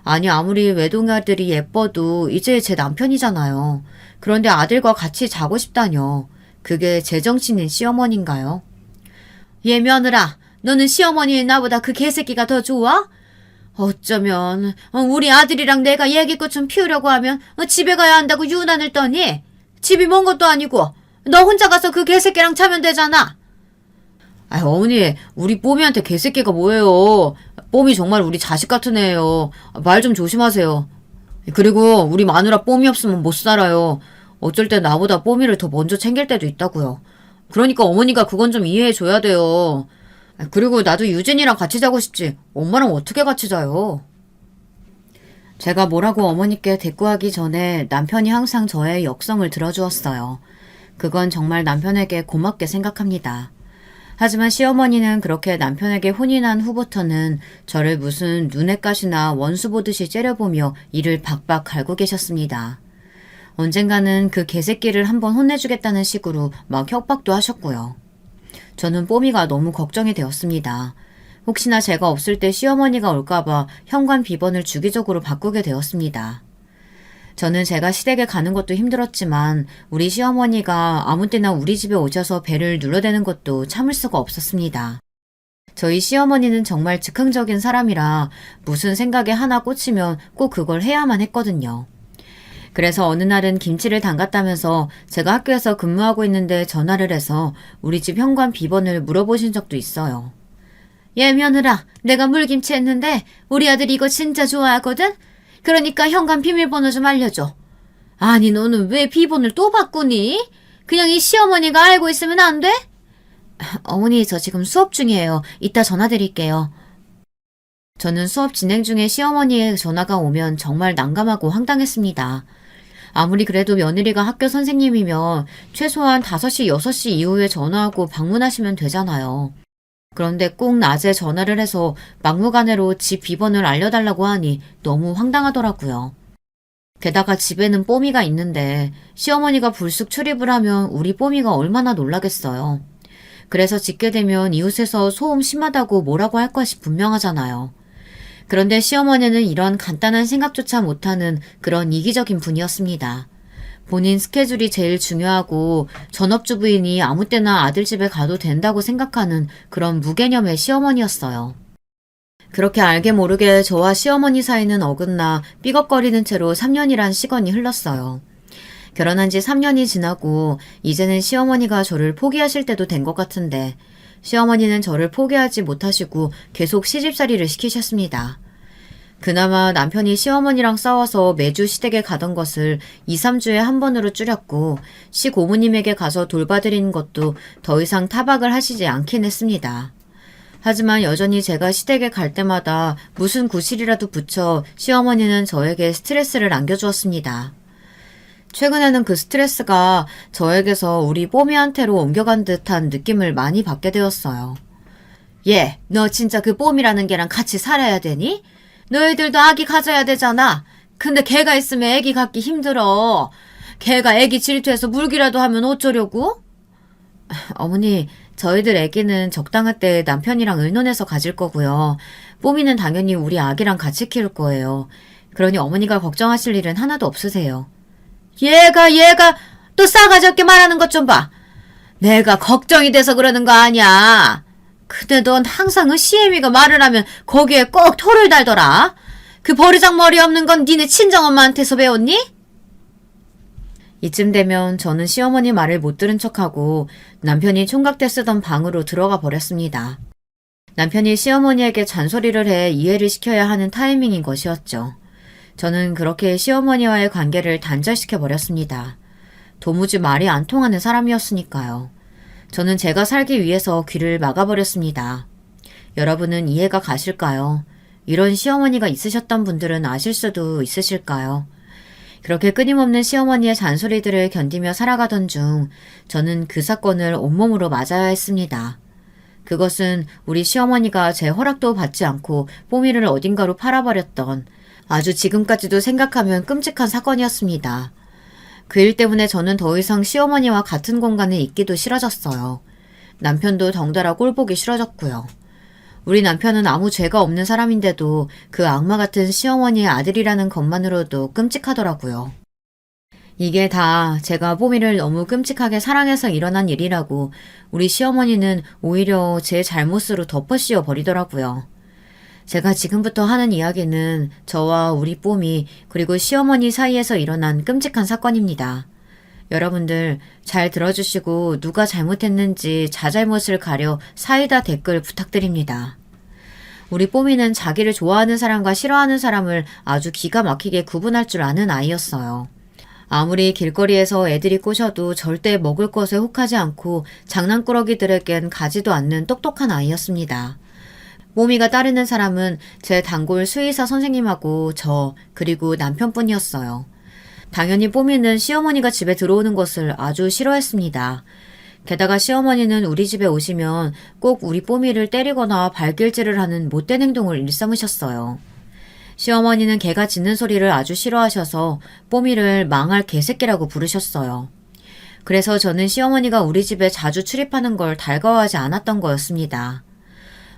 아니 아무리 외동아들이 예뻐도 이제 제 남편이잖아요. 그런데 아들과 같이 자고 싶다뇨. 그게 제정신인 시어머니인가요? 얘 며느라, 너는 시어머니의 나보다 그 개새끼가 더 좋아? 어쩌면 우리 아들이랑 내가 얘기꽃 좀 피우려고 하면 집에 가야 한다고 유난을 떠니? 집이 먼 것도 아니고 너 혼자 가서 그 개새끼랑 자면 되잖아. 아 어머니, 우리 뽀미한테 개새끼가 뭐예요. 뽀미 정말 우리 자식 같은 애예요. 말 좀 조심하세요. 그리고 우리 마누라 뽀미 없으면 못 살아요. 어쩔 때 나보다 뽀미를 더 먼저 챙길 때도 있다고요. 그러니까 어머니가 그건 좀 이해해줘야 돼요. 그리고 나도 유진이랑 같이 자고 싶지. 엄마랑 어떻게 같이 자요? 제가 뭐라고 어머니께 대꾸하기 전에 남편이 항상 저의 역성을 들어주었어요. 그건 정말 남편에게 고맙게 생각합니다. 하지만 시어머니는 그렇게 남편에게 혼이 난 후부터는 저를 무슨 눈엣가시나 원수 보듯이 째려보며 이를 박박 갈고 계셨습니다. 언젠가는 그 개새끼를 한번 혼내주겠다는 식으로 막 협박도 하셨고요. 저는 뽀미가 너무 걱정이 되었습니다. 혹시나 제가 없을 때 시어머니가 올까봐 현관 비번을 주기적으로 바꾸게 되었습니다. 저는 제가 시댁에 가는 것도 힘들었지만 우리 시어머니가 아무 때나 우리 집에 오셔서 배를 눌러대는 것도 참을 수가 없었습니다. 저희 시어머니는 정말 즉흥적인 사람이라 무슨 생각에 하나 꽂히면 꼭 그걸 해야만 했거든요. 그래서 어느 날은 김치를 담갔다면서 제가 학교에서 근무하고 있는데 전화를 해서 우리 집 현관 비번을 물어보신 적도 있어요. 얘 며느라, 내가 물김치 했는데 우리 아들이 이거 진짜 좋아하거든? 그러니까 현관 비밀번호 좀 알려줘. 아니 너는 왜 비번을 또 바꾸니? 그냥 이 시어머니가 알고 있으면 안 돼? 어머니 저 지금 수업 중이에요. 이따 전화 드릴게요. 저는 수업 진행 중에 시어머니의 전화가 오면 정말 난감하고 황당했습니다. 아무리 그래도 며느리가 학교 선생님이면 최소한 5시, 6시 이후에 전화하고 방문하시면 되잖아요. 그런데 꼭 낮에 전화를 해서 막무가내로 집 비번을 알려달라고 하니 너무 황당하더라고요. 게다가 집에는 뽀미가 있는데 시어머니가 불쑥 출입을 하면 우리 뽀미가 얼마나 놀라겠어요. 그래서 짖게 되면 이웃에서 소음 심하다고 뭐라고 할 것이 분명하잖아요. 그런데 시어머니는 이런 간단한 생각조차 못하는 그런 이기적인 분이었습니다. 본인 스케줄이 제일 중요하고 전업주부이니 아무 때나 아들 집에 가도 된다고 생각하는 그런 무개념의 시어머니였어요. 그렇게 알게 모르게 저와 시어머니 사이는 어긋나 삐걱거리는 채로 3년이란 시간이 흘렀어요. 결혼한 지 3년이 지나고 이제는 시어머니가 저를 포기하실 때도 된 것 같은데 시어머니는 저를 포기하지 못하시고 계속 시집살이를 시키셨습니다. 그나마 남편이 시어머니랑 싸워서 매주 시댁에 가던 것을 2, 3주에 한 번으로 줄였고 시고모님에게 가서 돌봐드리는 것도 더 이상 타박을 하시지 않긴 했습니다. 하지만 여전히 제가 시댁에 갈 때마다 무슨 구실이라도 붙여 시어머니는 저에게 스트레스를 안겨주었습니다. 최근에는 그 스트레스가 저에게서 우리 뽀미한테로 옮겨간 듯한 느낌을 많이 받게 되었어요. 얘, 너 진짜 그 뽀미라는 개랑 같이 살아야 되니? 너희들도 아기 가져야 되잖아. 근데 걔가 있으면 애기 갖기 힘들어. 걔가 애기 질투해서 물기라도 하면 어쩌려고? 어머니, 저희들 애기는 적당할 때 남편이랑 의논해서 가질 거고요. 뽀미는 당연히 우리 아기랑 같이 키울 거예요. 그러니 어머니가 걱정하실 일은 하나도 없으세요. 얘가 또 싸가지 없게 말하는 것 좀 봐. 내가 걱정이 돼서 그러는 거 아니야. 근데 넌 항상 시애미가 말을 하면 거기에 꼭 토를 달더라. 그 버르장머리 없는 건 니네 친정엄마한테서 배웠니? 이쯤 되면 저는 시어머니 말을 못 들은 척하고 남편이 총각대 쓰던 방으로 들어가 버렸습니다. 남편이 시어머니에게 잔소리를 해 이해를 시켜야 하는 타이밍인 것이었죠. 저는 그렇게 시어머니와의 관계를 단절시켜 버렸습니다. 도무지 말이 안 통하는 사람이었으니까요. 저는 제가 살기 위해서 귀를 막아버렸습니다. 여러분은 이해가 가실까요? 이런 시어머니가 있으셨던 분들은 아실 수도 있으실까요? 그렇게 끊임없는 시어머니의 잔소리들을 견디며 살아가던 중 저는 그 사건을 온몸으로 맞아야 했습니다. 그것은 우리 시어머니가 제 허락도 받지 않고 뽀미를 어딘가로 팔아버렸던 아주 지금까지도 생각하면 끔찍한 사건이었습니다. 그 일 때문에 저는 더 이상 시어머니와 같은 공간에 있기도 싫어졌어요. 남편도 덩달아 꼴보기 싫어졌고요. 우리 남편은 아무 죄가 없는 사람인데도 그 악마 같은 시어머니의 아들이라는 것만으로도 끔찍하더라고요. 이게 다 제가 뽀미를 너무 끔찍하게 사랑해서 일어난 일이라고 우리 시어머니는 오히려 제 잘못으로 덮어씌워 버리더라고요. 제가 지금부터 하는 이야기는 저와 우리 뽀미 그리고 시어머니 사이에서 일어난 끔찍한 사건입니다. 여러분들 잘 들어주시고 누가 잘못했는지 자잘못을 가려 사이다 댓글 부탁드립니다. 우리 뽀미는 자기를 좋아하는 사람과 싫어하는 사람을 아주 기가 막히게 구분할 줄 아는 아이였어요. 아무리 길거리에서 애들이 꼬셔도 절대 먹을 것에 혹하지 않고 장난꾸러기들에겐 가지도 않는 똑똑한 아이였습니다. 뽀미가 따르는 사람은 제 단골 수의사 선생님하고 저 그리고 남편뿐이었어요. 당연히 뽀미는 시어머니가 집에 들어오는 것을 아주 싫어했습니다. 게다가 시어머니는 우리 집에 오시면 꼭 우리 뽀미를 때리거나 발길질을 하는 못된 행동을 일삼으셨어요. 시어머니는 개가 짖는 소리를 아주 싫어하셔서 뽀미를 망할 개새끼라고 부르셨어요. 그래서 저는 시어머니가 우리 집에 자주 출입하는 걸 달가워하지 않았던 거였습니다.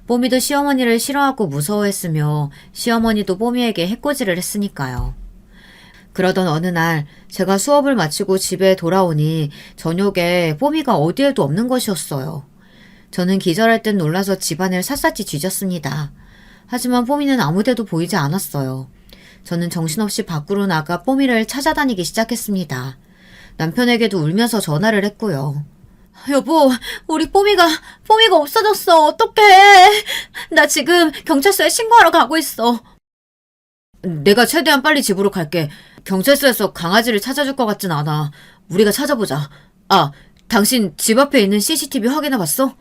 뽀미도 시어머니를 싫어하고 무서워했으며 시어머니도 뽀미에게 해코지를 했으니까요. 그러던 어느 날 제가 수업을 마치고 집에 돌아오니 저녁에 뽀미가 어디에도 없는 것이었어요. 저는 기절할 듯 놀라서 집안을 샅샅이 뒤졌습니다. 하지만 뽀미는 아무데도 보이지 않았어요. 저는 정신없이 밖으로 나가 뽀미를 찾아다니기 시작했습니다. 남편에게도 울면서 전화를 했고요. 여보, 우리 뽀미가 없어졌어. 어떡해. 나 지금 경찰서에 신고하러 가고 있어. 내가 최대한 빨리 집으로 갈게. 경찰서에서 강아지를 찾아줄 것 같진 않아. 우리가 찾아보자. 아, 당신 집 앞에 있는 CCTV 확인해봤어?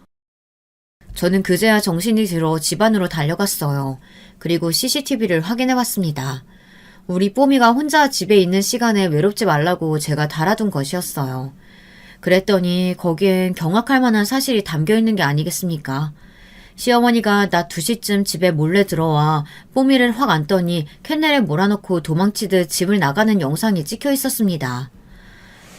저는 그제야 정신이 들어 집 안으로 달려갔어요. 그리고 CCTV를 확인해봤습니다. 우리 뽀미가 혼자 집에 있는 시간에 외롭지 말라고 제가 달아둔 것이었어요. 그랬더니 거기엔 경악할 만한 사실이 담겨있는 게 아니겠습니까? 시어머니가 낮 2시쯤 집에 몰래 들어와 뽀미를 확 안더니 캔넬에 몰아넣고 도망치듯 집을 나가는 영상이 찍혀 있었습니다.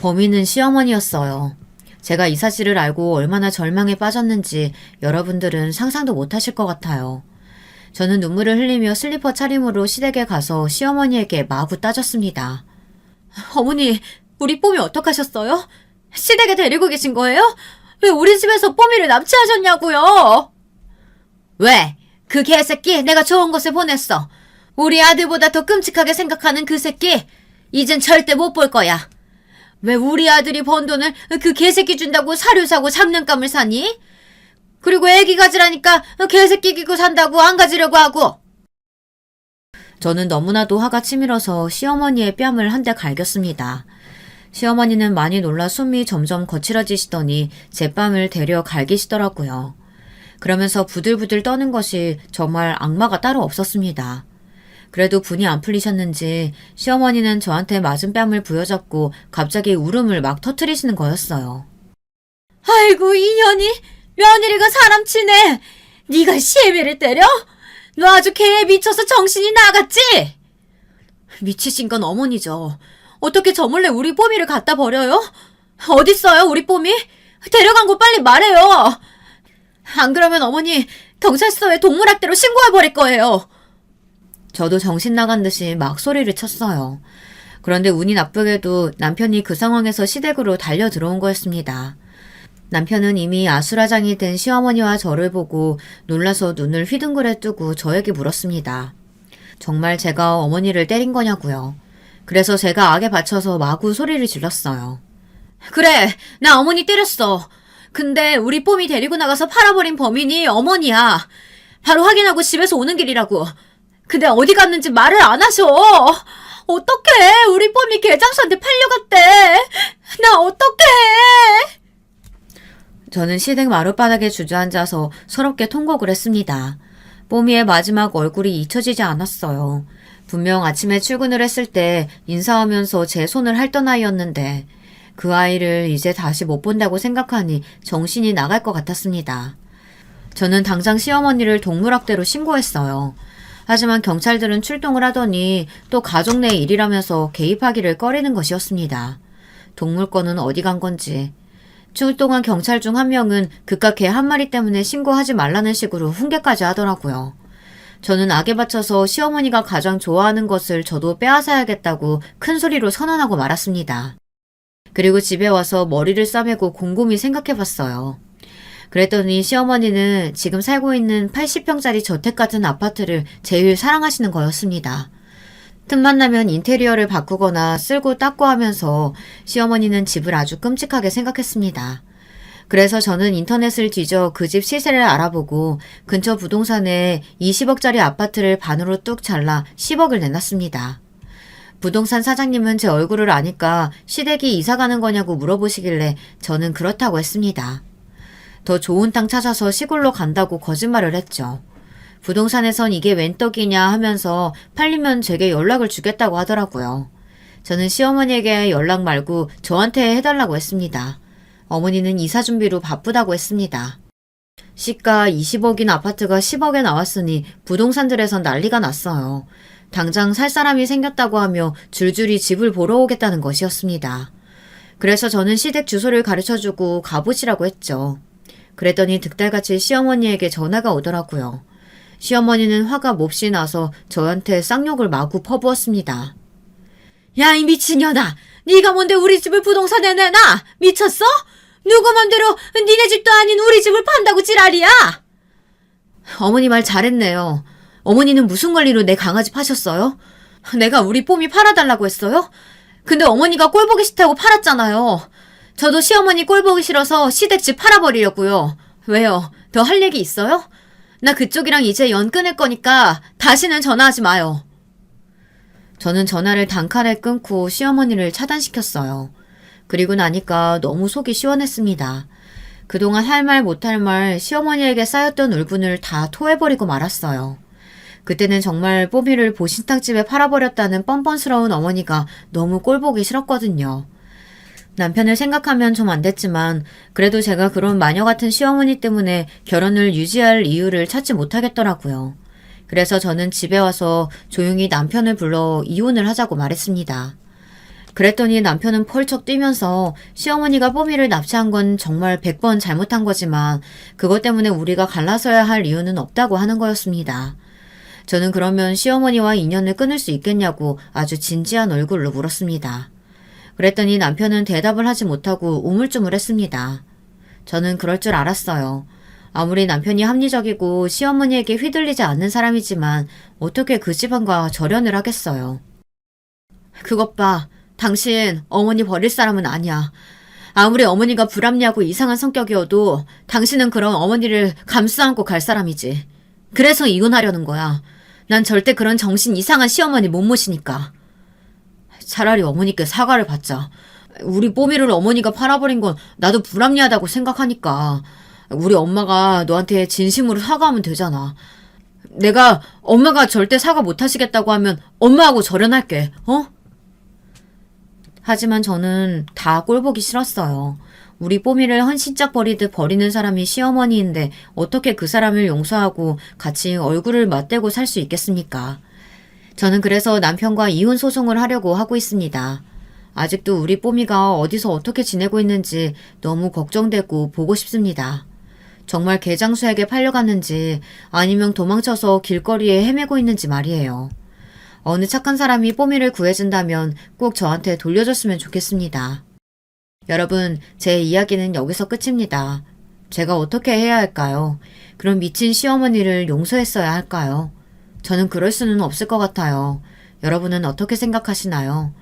범인은 시어머니였어요. 제가 이 사실을 알고 얼마나 절망에 빠졌는지 여러분들은 상상도 못하실 것 같아요. 저는 눈물을 흘리며 슬리퍼 차림으로 시댁에 가서 시어머니에게 마구 따졌습니다. 어머니, 우리 뽀미 어떡하셨어요? 시댁에 데리고 계신 거예요? 왜 우리 집에서 뽀미를 납치하셨냐고요? 왜? 그 개새끼 내가 좋은 곳에 보냈어. 우리 아들보다 더 끔찍하게 생각하는 그 새끼 이젠 절대 못 볼 거야. 왜 우리 아들이 번 돈을 그 개새끼 준다고 사료 사고 장난감을 사니? 그리고 애기 가지라니까 개새끼 기고 산다고 안 가지려고 하고. 저는 너무나도 화가 치밀어서 시어머니의 뺨을 한 대 갈겼습니다. 시어머니는 많이 놀라 숨이 점점 거칠어지시더니 제 뺨을 대려 갈기시더라고요. 그러면서 부들부들 떠는 것이 정말 악마가 따로 없었습니다. 그래도 분이 안 풀리셨는지 시어머니는 저한테 맞은 뺨을 부여잡고 갑자기 울음을 막 터트리시는 거였어요. 아이고 이년이 며느리가 사람 치네. 네가 시애미를 때려? 너 아주 개에 미쳐서 정신이 나갔지? 미치신 건 어머니죠. 어떻게 저 몰래 우리 뽀미를 갖다 버려요? 어딨어요 우리 뽀미? 데려간 거 빨리 말해요. 안 그러면 어머니 경찰서에 동물학대로 신고해버릴 거예요. 저도 정신 나간 듯이 막 소리를 쳤어요. 그런데 운이 나쁘게도 남편이 그 상황에서 시댁으로 달려 들어온 거였습니다. 남편은 이미 아수라장이 된 시어머니와 저를 보고 놀라서 눈을 휘둥그레 뜨고 저에게 물었습니다. 정말 제가 어머니를 때린 거냐고요. 그래서 제가 악에 받쳐서 마구 소리를 질렀어요. 그래, 나 어머니 때렸어. 근데 우리 뽀미 데리고 나가서 팔아버린 범인이 어머니야. 바로 확인하고 집에서 오는 길이라고. 근데 어디 갔는지 말을 안 하셔. 어떡해, 우리 뽀미 개장수한테 팔려갔대. 나 어떡해. 저는 시댁 마룻바닥에 주저앉아서 서럽게 통곡을 했습니다. 뽀미의 마지막 얼굴이 잊혀지지 않았어요. 분명 아침에 출근을 했을 때 인사하면서 제 손을 핥던 아이였는데 그 아이를 이제 다시 못 본다고 생각하니 정신이 나갈 것 같았습니다. 저는 당장 시어머니를 동물학대로 신고했어요. 하지만 경찰들은 출동을 하더니 또 가족 내 일이라면서 개입하기를 꺼리는 것이었습니다. 동물권은 어디 간 건지. 출동한 경찰 중 한 명은 그깟 개 한 마리 때문에 신고하지 말라는 식으로 훈계까지 하더라고요. 저는 악에 받쳐서 시어머니가 가장 좋아하는 것을 저도 빼앗아야겠다고 큰 소리로 선언하고 말았습니다. 그리고 집에 와서 머리를 싸매고 곰곰이 생각해봤어요. 그랬더니 시어머니는 지금 살고 있는 80평짜리 저택 같은 아파트를 제일 사랑하시는 거였습니다. 틈만 나면 인테리어를 바꾸거나 쓸고 닦고 하면서 시어머니는 집을 아주 끔찍하게 생각했습니다. 그래서 저는 인터넷을 뒤져 그 집 시세를 알아보고 근처 부동산에 20억짜리 아파트를 반으로 뚝 잘라 10억을 내놨습니다. 부동산 사장님은 제 얼굴을 아니까 시댁이 이사 가는 거냐고 물어보시길래 저는 그렇다고 했습니다. 더 좋은 땅 찾아서 시골로 간다고 거짓말을 했죠. 부동산에선 이게 웬 떡이냐 하면서 팔리면 제게 연락을 주겠다고 하더라고요. 저는 시어머니에게 연락 말고 저한테 해달라고 했습니다. 어머니는 이사 준비로 바쁘다고 했습니다. 시가 20억인 아파트가 10억에 나왔으니 부동산들에선 난리가 났어요. 당장 살 사람이 생겼다고 하며 줄줄이 집을 보러 오겠다는 것이었습니다. 그래서 저는 시댁 주소를 가르쳐주고 가보시라고 했죠. 그랬더니 득달같이 시어머니에게 전화가 오더라고요. 시어머니는 화가 몹시 나서 저한테 쌍욕을 마구 퍼부었습니다. 야, 이 미친년아. 네가 뭔데 우리 집을 부동산에 내놔? 미쳤어? 누구 맘대로 니네 집도 아닌 우리 집을 판다고 지랄이야? 어머니 말 잘했네요. 어머니는 무슨 권리로 내 강아지 파셨어요? 내가 우리 뽀미 팔아달라고 했어요? 근데 어머니가 꼴보기 싫다고 팔았잖아요. 저도 시어머니 꼴보기 싫어서 시댁 집 팔아버리려고요. 왜요? 더 할 얘기 있어요? 나 그쪽이랑 이제 연 끊을 거니까 다시는 전화하지 마요. 저는 전화를 단칼에 끊고 시어머니를 차단시켰어요. 그리고 나니까 너무 속이 시원했습니다. 그동안 할 말 못할 말 시어머니에게 쌓였던 울분을 다 토해버리고 말았어요. 그때는 정말 뽀미를 보신탕집에 팔아버렸다는 뻔뻔스러운 어머니가 너무 꼴보기 싫었거든요. 남편을 생각하면 좀 안 됐지만 그래도 제가 그런 마녀 같은 시어머니 때문에 결혼을 유지할 이유를 찾지 못하겠더라고요. 그래서 저는 집에 와서 조용히 남편을 불러 이혼을 하자고 말했습니다. 그랬더니 남편은 펄쩍 뛰면서 시어머니가 뽀미를 납치한 건 정말 100번 잘못한 거지만 그것 때문에 우리가 갈라서야 할 이유는 없다고 하는 거였습니다. 저는 그러면 시어머니와 인연을 끊을 수 있겠냐고 아주 진지한 얼굴로 물었습니다. 그랬더니 남편은 대답을 하지 못하고 우물쭈물했습니다. 저는 그럴 줄 알았어요. 아무리 남편이 합리적이고 시어머니에게 휘둘리지 않는 사람이지만 어떻게 그 집안과 절연을 하겠어요. 그것 봐. 당신 어머니 버릴 사람은 아니야. 아무리 어머니가 불합리하고 이상한 성격이어도 당신은 그런 어머니를 감싸 안고 갈 사람이지. 그래서 이혼하려는 거야. 난 절대 그런 정신 이상한 시어머니 못 모시니까. 차라리 어머니께 사과를 받자. 우리 뽀미를 어머니가 팔아버린 건 나도 불합리하다고 생각하니까 우리 엄마가 너한테 진심으로 사과하면 되잖아. 내가 엄마가 절대 사과 못 하시겠다고 하면 엄마하고 절연할게. 하지만 저는 다 꼴보기 싫었어요. 우리 뽀미를 헌신짝 버리듯 버리는 사람이 시어머니인데 어떻게 그 사람을 용서하고 같이 얼굴을 맞대고 살 수 있겠습니까? 저는 그래서 남편과 이혼 소송을 하려고 하고 있습니다. 아직도 우리 뽀미가 어디서 어떻게 지내고 있는지 너무 걱정되고 보고 싶습니다. 정말 개장수에게 팔려갔는지 아니면 도망쳐서 길거리에 헤매고 있는지 말이에요. 어느 착한 사람이 뽀미를 구해준다면 꼭 저한테 돌려줬으면 좋겠습니다. 여러분, 제 이야기는 여기서 끝입니다. 제가 어떻게 해야 할까요? 그런 미친 시어머니를 용서했어야 할까요? 저는 그럴 수는 없을 것 같아요. 여러분은 어떻게 생각하시나요?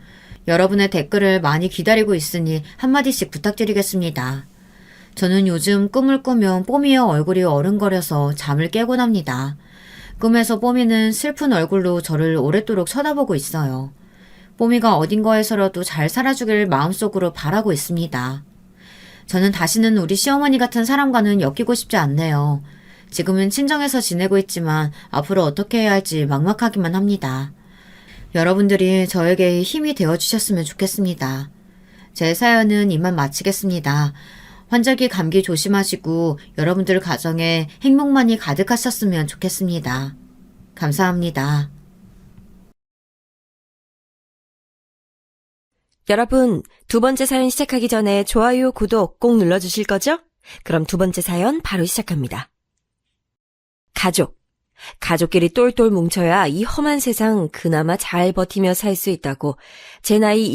여러분의 댓글을 많이 기다리고 있으니 한마디씩 부탁드리겠습니다. 저는 요즘 꿈을 꾸면 뽀미의 얼굴이 어른거려서 잠을 깨곤 합니다. 꿈에서 뽀미는 슬픈 얼굴로 저를 오랫도록 쳐다보고 있어요. 뽀미가 어딘가에서라도 잘 살아주길 마음속으로 바라고 있습니다. 저는 다시는 우리 시어머니 같은 사람과는 엮이고 싶지 않네요. 지금은 친정에서 지내고 있지만 앞으로 어떻게 해야 할지 막막하기만 합니다. 여러분들이 저에게 힘이 되어주셨으면 좋겠습니다. 제 사연은 이만 마치겠습니다. 환절기 감기 조심하시고 여러분들 가정에 행복만이 가득하셨으면 좋겠습니다. 감사합니다. 여러분, 두 번째 사연 시작하기 전에 좋아요, 구독 꼭 눌러주실 거죠? 그럼 두 번째 사연 바로 시작합니다. 가족끼리 똘똘 뭉쳐야 이 험한 세상 그나마 잘 버티며 살 수 있다고 제 나이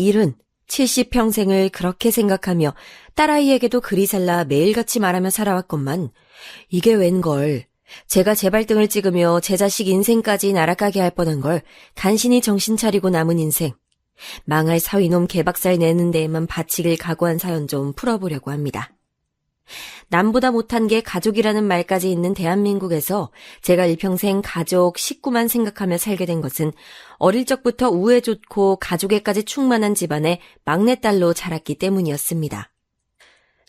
70평생을 그렇게 생각하며 딸아이에게도 그리 살라 매일같이 말하며 살아왔건만 이게 웬걸. 제가 제 발등을 찍으며 제 자식 인생까지 날아가게 할 뻔한 걸 간신히 정신 차리고 남은 인생. 망할 사위놈 개박살 내는 데에만 바치길 각오한 사연 좀 풀어보려고 합니다. 남보다 못한 게 가족이라는 말까지 있는 대한민국에서 제가 일평생 가족, 식구만 생각하며 살게 된 것은 어릴 적부터 우애 좋고 가족에까지 충만한 집안의 막내딸로 자랐기 때문이었습니다.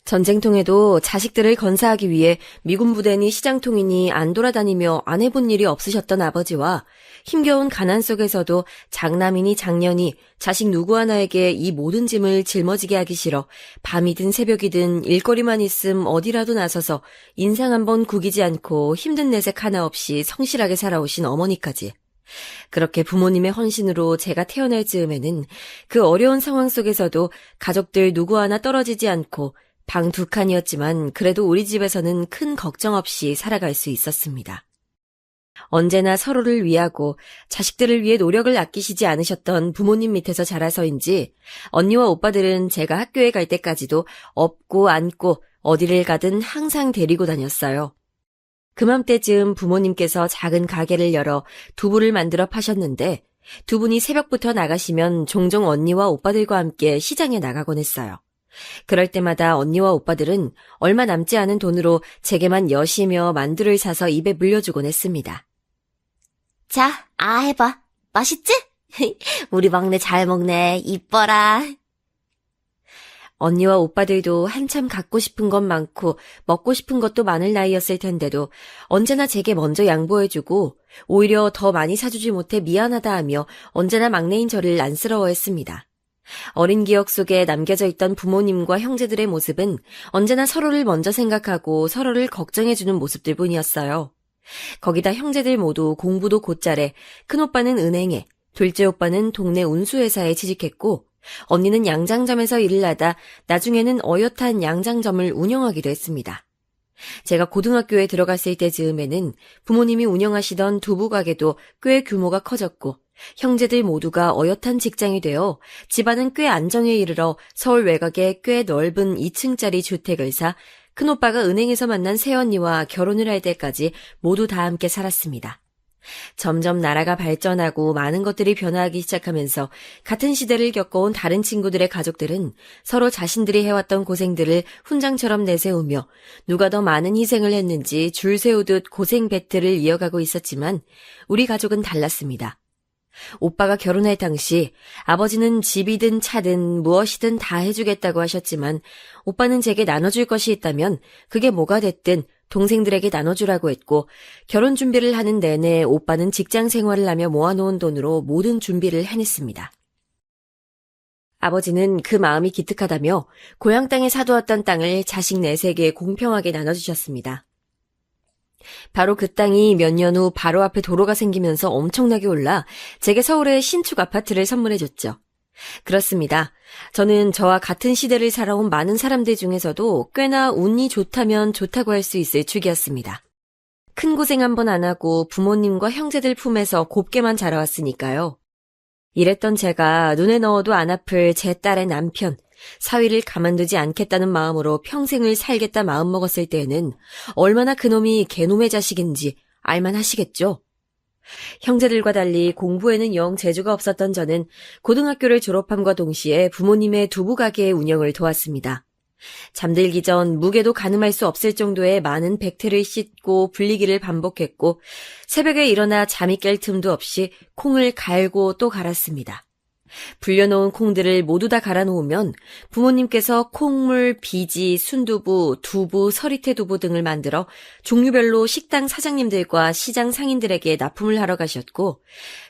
전쟁통에도 자식들을 건사하기 위해 미군 부대니 시장통이니 안 돌아다니며 안 해본 일이 없으셨던 아버지와 힘겨운 가난 속에서도 장남이니 장녀니 자식 누구 하나에게 이 모든 짐을 짊어지게 하기 싫어 밤이든 새벽이든 일거리만 있음 어디라도 나서서 인상 한번 구기지 않고 힘든 내색 하나 없이 성실하게 살아오신 어머니까지. 그렇게 부모님의 헌신으로 제가 태어날 즈음에는 그 어려운 상황 속에서도 가족들 누구 하나 떨어지지 않고 방 2칸이었지만 그래도 우리 집에서는 큰 걱정 없이 살아갈 수 있었습니다. 언제나 서로를 위하고 자식들을 위해 노력을 아끼시지 않으셨던 부모님 밑에서 자라서인지 언니와 오빠들은 제가 학교에 갈 때까지도 업고 안고 어디를 가든 항상 데리고 다녔어요. 그맘때쯤 부모님께서 작은 가게를 열어 두부를 만들어 파셨는데 두 분이 새벽부터 나가시면 종종 언니와 오빠들과 함께 시장에 나가곤 했어요. 그럴 때마다 언니와 오빠들은 얼마 남지 않은 돈으로 제게만 여시며 만두를 사서 입에 물려주곤 했습니다. 자, 해봐. 맛있지? 우리 막내 잘 먹네. 이뻐라. 언니와 오빠들도 한참 갖고 싶은 것 많고 먹고 싶은 것도 많을 나이였을 텐데도 언제나 제게 먼저 양보해주고 오히려 더 많이 사주지 못해 미안하다 하며 언제나 막내인 저를 안쓰러워했습니다. 어린 기억 속에 남겨져 있던 부모님과 형제들의 모습은 언제나 서로를 먼저 생각하고 서로를 걱정해주는 모습들 뿐이었어요. 거기다 형제들 모두 공부도 곧잘해 큰오빠는 은행에, 둘째 오빠는 동네 운수회사에 취직했고 언니는 양장점에서 일을 하다 나중에는 어엿한 양장점을 운영하기도 했습니다. 제가 고등학교에 들어갔을 때 즈음에는 부모님이 운영하시던 두부가게도 꽤 규모가 커졌고 형제들 모두가 어엿한 직장이 되어 집안은 꽤 안정에 이르러 서울 외곽에 꽤 넓은 2층짜리 주택을 사 큰오빠가 은행에서 만난 새언니와 결혼을 할 때까지 모두 다 함께 살았습니다. 점점 나라가 발전하고 많은 것들이 변화하기 시작하면서 같은 시대를 겪어온 다른 친구들의 가족들은 서로 자신들이 해왔던 고생들을 훈장처럼 내세우며 누가 더 많은 희생을 했는지 줄 세우듯 고생 배틀을 이어가고 있었지만 우리 가족은 달랐습니다. 오빠가 결혼할 당시 아버지는 집이든 차든 무엇이든 다 해주겠다고 하셨지만 오빠는 제게 나눠줄 것이 있다면 그게 뭐가 됐든 동생들에게 나눠주라고 했고 결혼 준비를 하는 내내 오빠는 직장 생활을 하며 모아놓은 돈으로 모든 준비를 해냈습니다. 아버지는 그 마음이 기특하다며 고향 땅에 사두었던 땅을 자식 넷에게 공평하게 나눠주셨습니다. 바로 그 땅이 몇 년 후 바로 앞에 도로가 생기면서 엄청나게 올라 제게 서울의 신축 아파트를 선물해줬죠. 그렇습니다. 저는 저와 같은 시대를 살아온 많은 사람들 중에서도 꽤나 운이 좋다면 좋다고 할 수 있을 축이었습니다. 큰 고생 한 번 안 하고 부모님과 형제들 품에서 곱게만 자라왔으니까요. 이랬던 제가 눈에 넣어도 안 아플 제 딸의 남편, 사위를 가만두지 않겠다는 마음으로 평생을 살겠다 마음먹었을 때에는 얼마나 그놈이 개놈의 자식인지 알만하시겠죠? 형제들과 달리 공부에는 영 재주가 없었던 저는 고등학교를 졸업함과 동시에 부모님의 두부가게의 운영을 도왔습니다. 잠들기 전 무게도 가늠할 수 없을 정도의 많은 백태를 씻고 불리기를 반복했고 새벽에 일어나 잠이 깰 틈도 없이 콩을 갈고 또 갈았습니다. 불려놓은 콩들을 모두 다 갈아놓으면 부모님께서 콩물, 비지, 순두부, 두부, 서리태 두부 등을 만들어 종류별로 식당 사장님들과 시장 상인들에게 납품을 하러 가셨고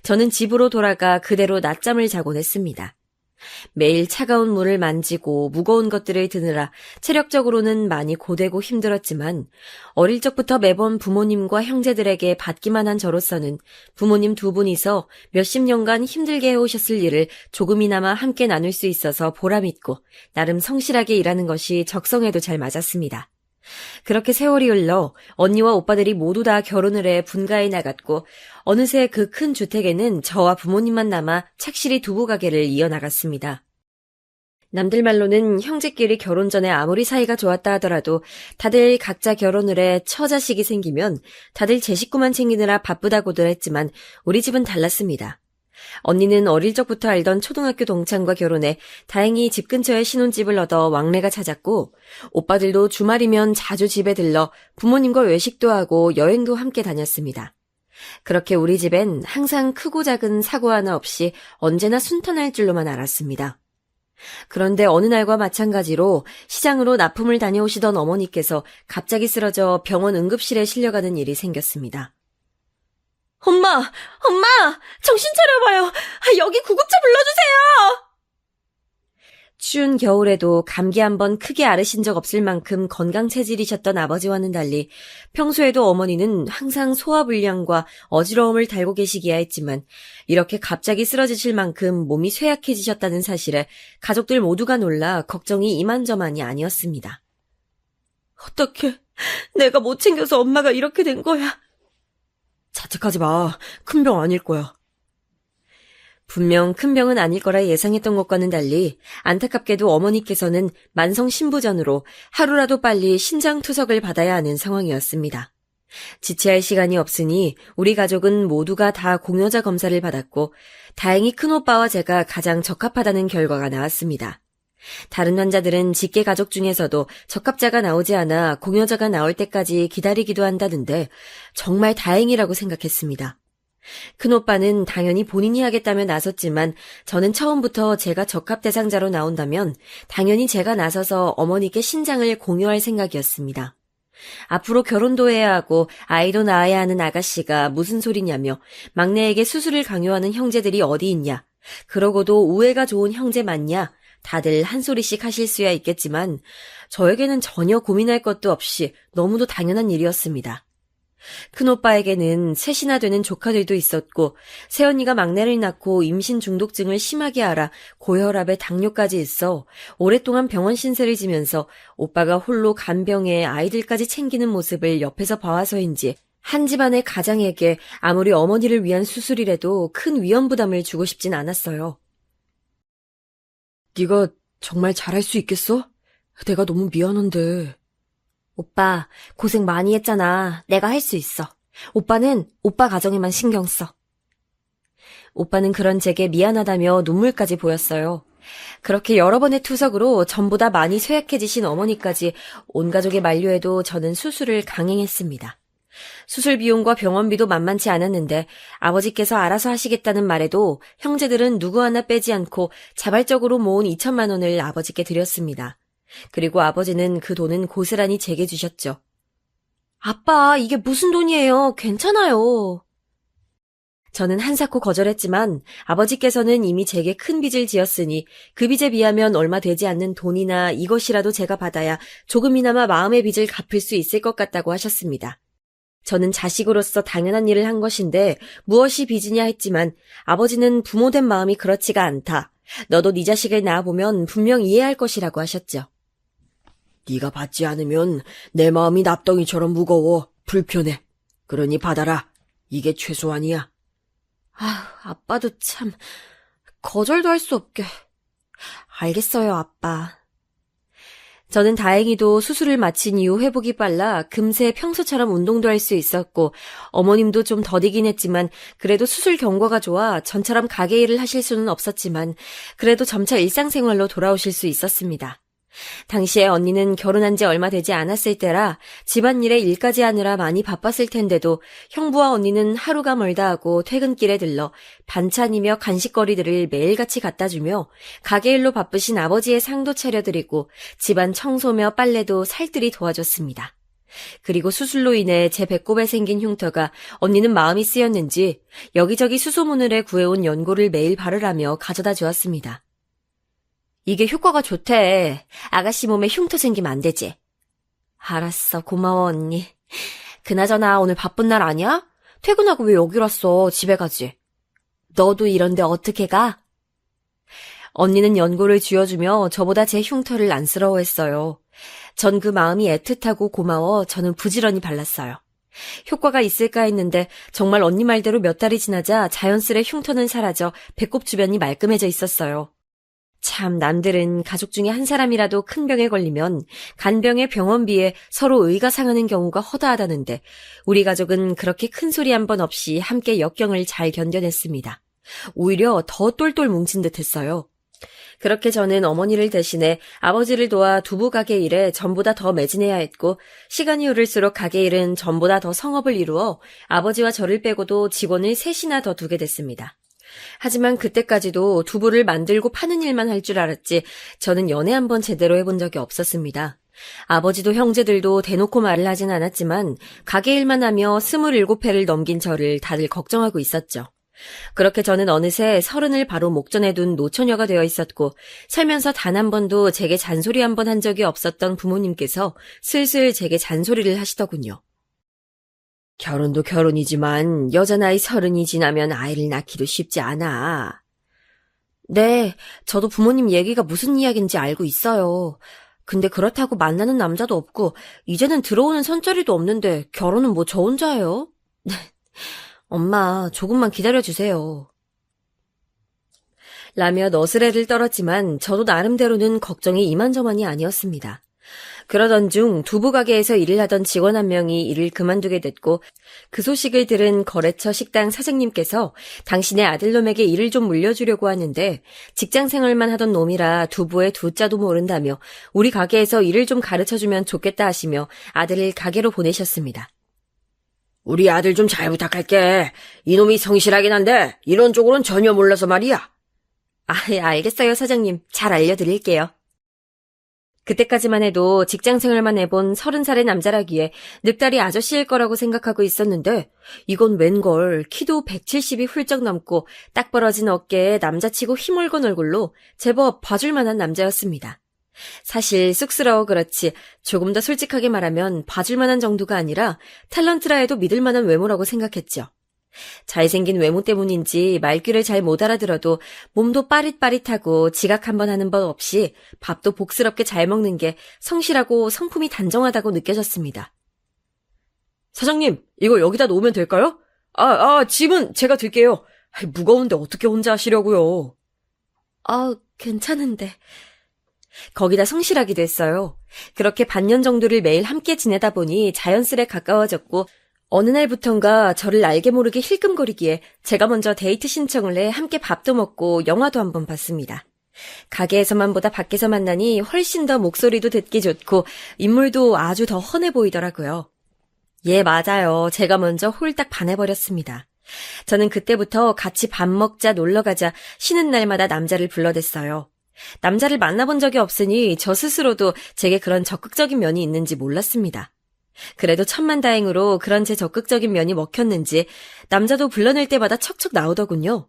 저는 집으로 돌아가 그대로 낮잠을 자곤 했습니다. 매일 차가운 물을 만지고 무거운 것들을 드느라 체력적으로는 많이 고되고 힘들었지만 어릴 적부터 매번 부모님과 형제들에게 받기만 한 저로서는 부모님 두 분이서 몇십 년간 힘들게 해오셨을 일을 조금이나마 함께 나눌 수 있어서 보람있고 나름 성실하게 일하는 것이 적성에도 잘 맞았습니다. 그렇게 세월이 흘러 언니와 오빠들이 모두 다 결혼을 해 분가에 나갔고 어느새 그 큰 주택에는 저와 부모님만 남아 착실히 두부가게를 이어나갔습니다. 남들 말로는 형제끼리 결혼 전에 아무리 사이가 좋았다 하더라도 다들 각자 결혼을 해 처자식이 생기면 다들 제 식구만 챙기느라 바쁘다고들 했지만 우리 집은 달랐습니다. 언니는 어릴 적부터 알던 초등학교 동창과 결혼해 다행히 집 근처에 신혼집을 얻어 왕래가 찾았고 오빠들도 주말이면 자주 집에 들러 부모님과 외식도 하고 여행도 함께 다녔습니다. 그렇게 우리 집엔 항상 크고 작은 사고 하나 없이 언제나 순탄할 줄로만 알았습니다. 그런데 어느 날과 마찬가지로 시장으로 납품을 다녀오시던 어머니께서 갑자기 쓰러져 병원 응급실에 실려가는 일이 생겼습니다. 엄마! 정신 차려봐요! 여기 구급차 불러주세요! 추운 겨울에도 감기 한번 크게 앓으신 적 없을 만큼 건강 체질이셨던 아버지와는 달리 평소에도 어머니는 항상 소화불량과 어지러움을 달고 계시기야 했지만 이렇게 갑자기 쓰러지실 만큼 몸이 쇠약해지셨다는 사실에 가족들 모두가 놀라 걱정이 이만저만이 아니었습니다. 어떡해. 내가 못 챙겨서 엄마가 이렇게 된 거야. 자책하지 마. 큰 병 아닐 거야. 분명 큰 병은 아닐 거라 예상했던 것과는 달리 안타깝게도 어머니께서는 만성 신부전으로 하루라도 빨리 신장투석을 받아야 하는 상황이었습니다. 지체할 시간이 없으니 우리 가족은 모두가 다 공여자 검사를 받았고 다행히 큰오빠와 제가 가장 적합하다는 결과가 나왔습니다. 다른 환자들은 직계 가족 중에서도 적합자가 나오지 않아 공여자가 나올 때까지 기다리기도 한다는데 정말 다행이라고 생각했습니다. 큰오빠는 당연히 본인이 하겠다며 나섰지만 저는 처음부터 제가 적합 대상자로 나온다면 당연히 제가 나서서 어머니께 신장을 공여할 생각이었습니다. 앞으로 결혼도 해야 하고 아이도 낳아야 하는 아가씨가 무슨 소리냐며 막내에게 수술을 강요하는 형제들이 어디 있냐. 그러고도 우애가 좋은 형제 맞냐. 다들 한 소리씩 하실 수야 있겠지만 저에게는 전혀 고민할 것도 없이 너무도 당연한 일이었습니다. 큰오빠에게는 셋이나 되는 조카들도 있었고 새언니가 막내를 낳고 임신 중독증을 심하게 앓아 고혈압에 당뇨까지 있어 오랫동안 병원 신세를 지면서 오빠가 홀로 간병에 아이들까지 챙기는 모습을 옆에서 봐와서인지 한 집안의 가장에게 아무리 어머니를 위한 수술이라도 큰 위험 부담을 주고 싶진 않았어요. 네가 정말 잘할 수 있겠어? 내가 너무 미안한데. 오빠, 고생 많이 했잖아. 내가 할 수 있어. 오빠는 오빠 가정에만 신경 써. 오빠는 그런 제게 미안하다며 눈물까지 보였어요. 그렇게 여러 번의 투석으로 전보다 많이 쇠약해지신 어머니까지 온 가족의 만류에도 저는 수술을 강행했습니다. 수술 비용과 병원비도 만만치 않았는데 아버지께서 알아서 하시겠다는 말에도 형제들은 누구 하나 빼지 않고 자발적으로 모은 2천만 원을 아버지께 드렸습니다. 그리고 아버지는 그 돈은 고스란히 제게 주셨죠. 아빠, 이게 무슨 돈이에요? 괜찮아요. 저는 한사코 거절했지만 아버지께서는 이미 제게 큰 빚을 지었으니 그 빚에 비하면 얼마 되지 않는 돈이나 이것이라도 제가 받아야 조금이나마 마음의 빚을 갚을 수 있을 것 같다고 하셨습니다. 저는 자식으로서 당연한 일을 한 것인데 무엇이 빚이냐 했지만 아버지는 부모된 마음이 그렇지가 않다. 너도 네 자식을 낳아보면 분명 이해할 것이라고 하셨죠. 네가 받지 않으면 내 마음이 납덩이처럼 무거워 불편해. 그러니 받아라. 이게 최소한이야. 아빠도 참 거절도 할 수 없게. 알겠어요, 아빠. 저는 다행히도 수술을 마친 이후 회복이 빨라 금세 평소처럼 운동도 할 수 있었고 어머님도 좀 더디긴 했지만 그래도 수술 경과가 좋아 전처럼 가게 일을 하실 수는 없었지만 그래도 점차 일상생활로 돌아오실 수 있었습니다. 당시에 언니는 결혼한 지 얼마 되지 않았을 때라 집안일에 일까지 하느라 많이 바빴을 텐데도 형부와 언니는 하루가 멀다 하고 퇴근길에 들러 반찬이며 간식거리들을 매일같이 갖다 주며 가게 일로 바쁘신 아버지의 상도 차려드리고 집안 청소며 빨래도 살뜰히 도와줬습니다. 그리고 수술로 인해 제 배꼽에 생긴 흉터가 언니는 마음이 쓰였는지 여기저기 수소문을해 구해온 연고를 매일 바르라며 가져다 주었습니다. 이게 효과가 좋대. 아가씨 몸에 흉터 생기면 안 되지. 알았어. 고마워, 언니. 그나저나 오늘 바쁜 날 아니야? 퇴근하고 왜 여기 왔어? 집에 가지. 너도 이런데 어떻게 가? 언니는 연고를 쥐어주며 저보다 제 흉터를 안쓰러워했어요. 전 그 마음이 애틋하고 고마워 저는 부지런히 발랐어요. 효과가 있을까 했는데 정말 언니 말대로 몇 달이 지나자 자연스레 흉터는 사라져 배꼽 주변이 말끔해져 있었어요. 참 남들은 가족 중에 한 사람이라도 큰 병에 걸리면 간병의 병원비에 서로 의가 상하는 경우가 허다하다는데 우리 가족은 그렇게 큰 소리 한 번 없이 함께 역경을 잘 견뎌냈습니다. 오히려 더 똘똘 뭉친 듯 했어요. 그렇게 저는 어머니를 대신해 아버지를 도와 두부 가게 일에 전보다 더 매진해야 했고 시간이 흐를수록 가게 일은 전보다 더 성업을 이루어 아버지와 저를 빼고도 직원을 셋이나 더 두게 됐습니다. 하지만 그때까지도 두부를 만들고 파는 일만 할 줄 알았지 저는 연애 한번 제대로 해본 적이 없었습니다. 아버지도 형제들도 대놓고 말을 하진 않았지만 가게 일만 하며 27회를 넘긴 저를 다들 걱정하고 있었죠. 그렇게 저는 어느새 30을 바로 목전에 둔 노처녀가 되어 있었고 살면서 단 한 번도 제게 잔소리 한 번 한 적이 없었던 부모님께서 슬슬 제게 잔소리를 하시더군요. 결혼도 결혼이지만 여자 나이 30이 지나면 아이를 낳기도 쉽지 않아. 네, 저도 부모님 얘기가 무슨 이야기인지 알고 있어요. 근데 그렇다고 만나는 남자도 없고 이제는 들어오는 선자리도 없는데 결혼은 뭐 저 혼자예요? 엄마, 조금만 기다려주세요. 라며 너스레를 떨었지만 저도 나름대로는 걱정이 이만저만이 아니었습니다. 그러던 중 두부 가게에서 일을 하던 직원 한 명이 일을 그만두게 됐고 그 소식을 들은 거래처 식당 사장님께서 당신의 아들놈에게 일을 좀 물려주려고 하는데 직장 생활만 하던 놈이라 두부의 두자도 모른다며 우리 가게에서 일을 좀 가르쳐주면 좋겠다 하시며 아들을 가게로 보내셨습니다. 우리 아들 좀 잘 부탁할게. 이놈이 성실하긴 한데 이런 쪽으로는 전혀 몰라서 말이야. 알겠어요, 사장님. 잘 알려드릴게요. 그때까지만 해도 직장생활만 해본 30살의 남자라기에 늑다리 아저씨일 거라고 생각하고 있었는데 이건 웬걸 키도 170이 훌쩍 넘고 딱 벌어진 어깨에 남자치고 힘올건 얼굴로 제법 봐줄 만한 남자였습니다. 사실 쑥스러워 그렇지 조금 더 솔직하게 말하면 봐줄 만한 정도가 아니라 탤런트라 해도 믿을 만한 외모라고 생각했죠. 잘생긴 외모 때문인지 말귀를 잘 못 알아들어도 몸도 빠릿빠릿하고 지각 한번 하는 법 없이 밥도 복스럽게 잘 먹는 게 성실하고 성품이 단정하다고 느껴졌습니다. 사장님, 이거 여기다 놓으면 될까요? 짐은 제가 들게요. 무거운데 어떻게 혼자 하시려고요? 괜찮은데. 거기다 성실하기도 했어요. 그렇게 반년 정도를 매일 함께 지내다 보니 자연스레 가까워졌고 어느 날부턴가 저를 알게 모르게 힐끔거리기에 제가 먼저 데이트 신청을 해 함께 밥도 먹고 영화도 한번 봤습니다. 가게에서만 보다 밖에서 만나니 훨씬 더 목소리도 듣기 좋고 인물도 아주 더 훤해 보이더라고요. 예, 맞아요. 제가 먼저 홀딱 반해버렸습니다. 저는 그때부터 같이 밥 먹자 놀러가자 쉬는 날마다 남자를 불러댔어요. 남자를 만나본 적이 없으니 저 스스로도 제게 그런 적극적인 면이 있는지 몰랐습니다. 그래도 천만다행으로 그런 제 적극적인 면이 먹혔는지 남자도 불러낼 때마다 척척 나오더군요.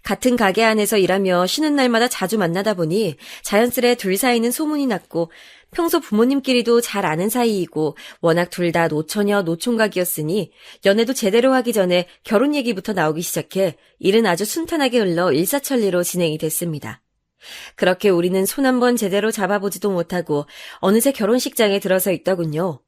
같은 가게 안에서 일하며 쉬는 날마다 자주 만나다 보니 자연스레 둘 사이는 소문이 났고 평소 부모님끼리도 잘 아는 사이이고 워낙 둘 다 노처녀 노총각이었으니 연애도 제대로 하기 전에 결혼 얘기부터 나오기 시작해 일은 아주 순탄하게 흘러 일사천리로 진행이 됐습니다. 그렇게 우리는 손 한 번 제대로 잡아보지도 못하고 어느새 결혼식장에 들어서 있더군요.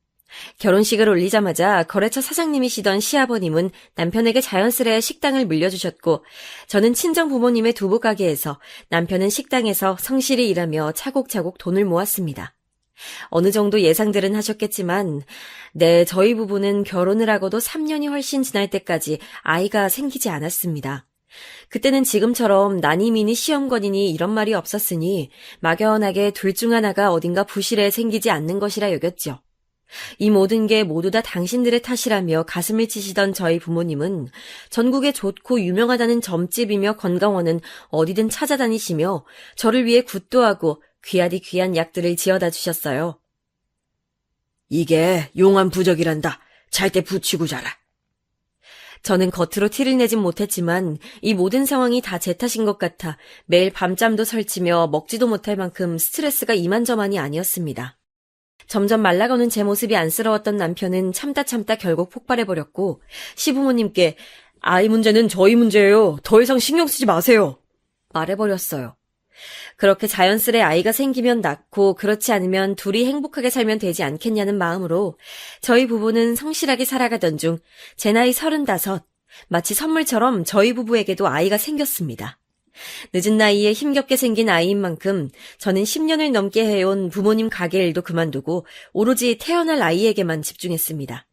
결혼식을 올리자마자 거래처 사장님이시던 시아버님은 남편에게 자연스레 식당을 물려주셨고 저는 친정 부모님의 두부가게에서 남편은 식당에서 성실히 일하며 차곡차곡 돈을 모았습니다. 어느 정도 예상들은 하셨겠지만 네, 저희 부부는 결혼을 하고도 3년이 훨씬 지날 때까지 아이가 생기지 않았습니다. 그때는 지금처럼 난이미니 시험권이니 이런 말이 없었으니 막연하게 둘 중 하나가 어딘가 부실해 생기지 않는 것이라 여겼죠. 이 모든 게 모두 다 당신들의 탓이라며 가슴을 치시던 저희 부모님은 전국에 좋고 유명하다는 점집이며 건강원은 어디든 찾아다니시며 저를 위해 굿도 하고 귀하디 귀한 약들을 지어다 주셨어요. 이게 용한 부적이란다. 잘 때 붙이고 자라. 저는 겉으로 티를 내진 못했지만 이 모든 상황이 다 제 탓인 것 같아 매일 밤잠도 설치며 먹지도 못할 만큼 스트레스가 이만저만이 아니었습니다. 점점 말라가는 제 모습이 안쓰러웠던 남편은 참다 결국 폭발해버렸고 시부모님께 아이 문제는 저희 문제예요. 더 이상 신경 쓰지 마세요. 말해버렸어요. 그렇게 자연스레 아이가 생기면 낳고 그렇지 않으면 둘이 행복하게 살면 되지 않겠냐는 마음으로 저희 부부는 성실하게 살아가던 중 제 나이 35, 마치 선물처럼 저희 부부에게도 아이가 생겼습니다. 늦은 나이에 힘겹게 생긴 아이인 만큼 저는 10년을 넘게 해온 부모님 가게 일도 그만두고 오로지 태어날 아이에게만 집중했습니다.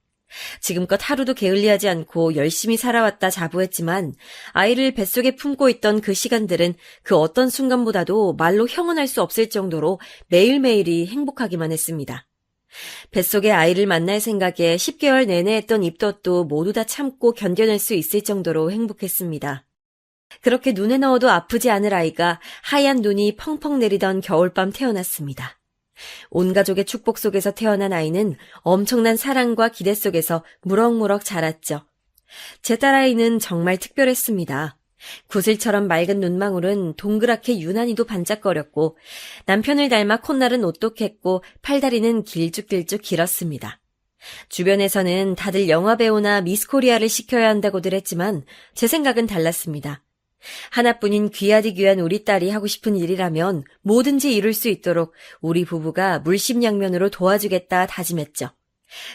지금껏 하루도 게을리하지 않고 열심히 살아왔다 자부했지만 아이를 뱃속에 품고 있던 그 시간들은 그 어떤 순간보다도 말로 형언할 수 없을 정도로 매일매일이 행복하기만 했습니다. 뱃속에 아이를 만날 생각에 10개월 내내 했던 입덧도 모두 다 참고 견뎌낼 수 있을 정도로 행복했습니다. 그렇게 눈에 넣어도 아프지 않을 아이가 하얀 눈이 펑펑 내리던 겨울밤 태어났습니다. 온 가족의 축복 속에서 태어난 아이는 엄청난 사랑과 기대 속에서 무럭무럭 자랐죠. 제 딸아이는 정말 특별했습니다. 구슬처럼 맑은 눈망울은 동그랗게 유난히도 반짝거렸고 남편을 닮아 콧날은 오똑했고 팔다리는 길쭉길쭉 길었습니다. 주변에서는 다들 영화배우나 미스코리아를 시켜야 한다고들 했지만 제 생각은 달랐습니다. 하나뿐인 귀하디 귀한 우리 딸이 하고 싶은 일이라면 뭐든지 이룰 수 있도록 우리 부부가 물심양면으로 도와주겠다 다짐했죠.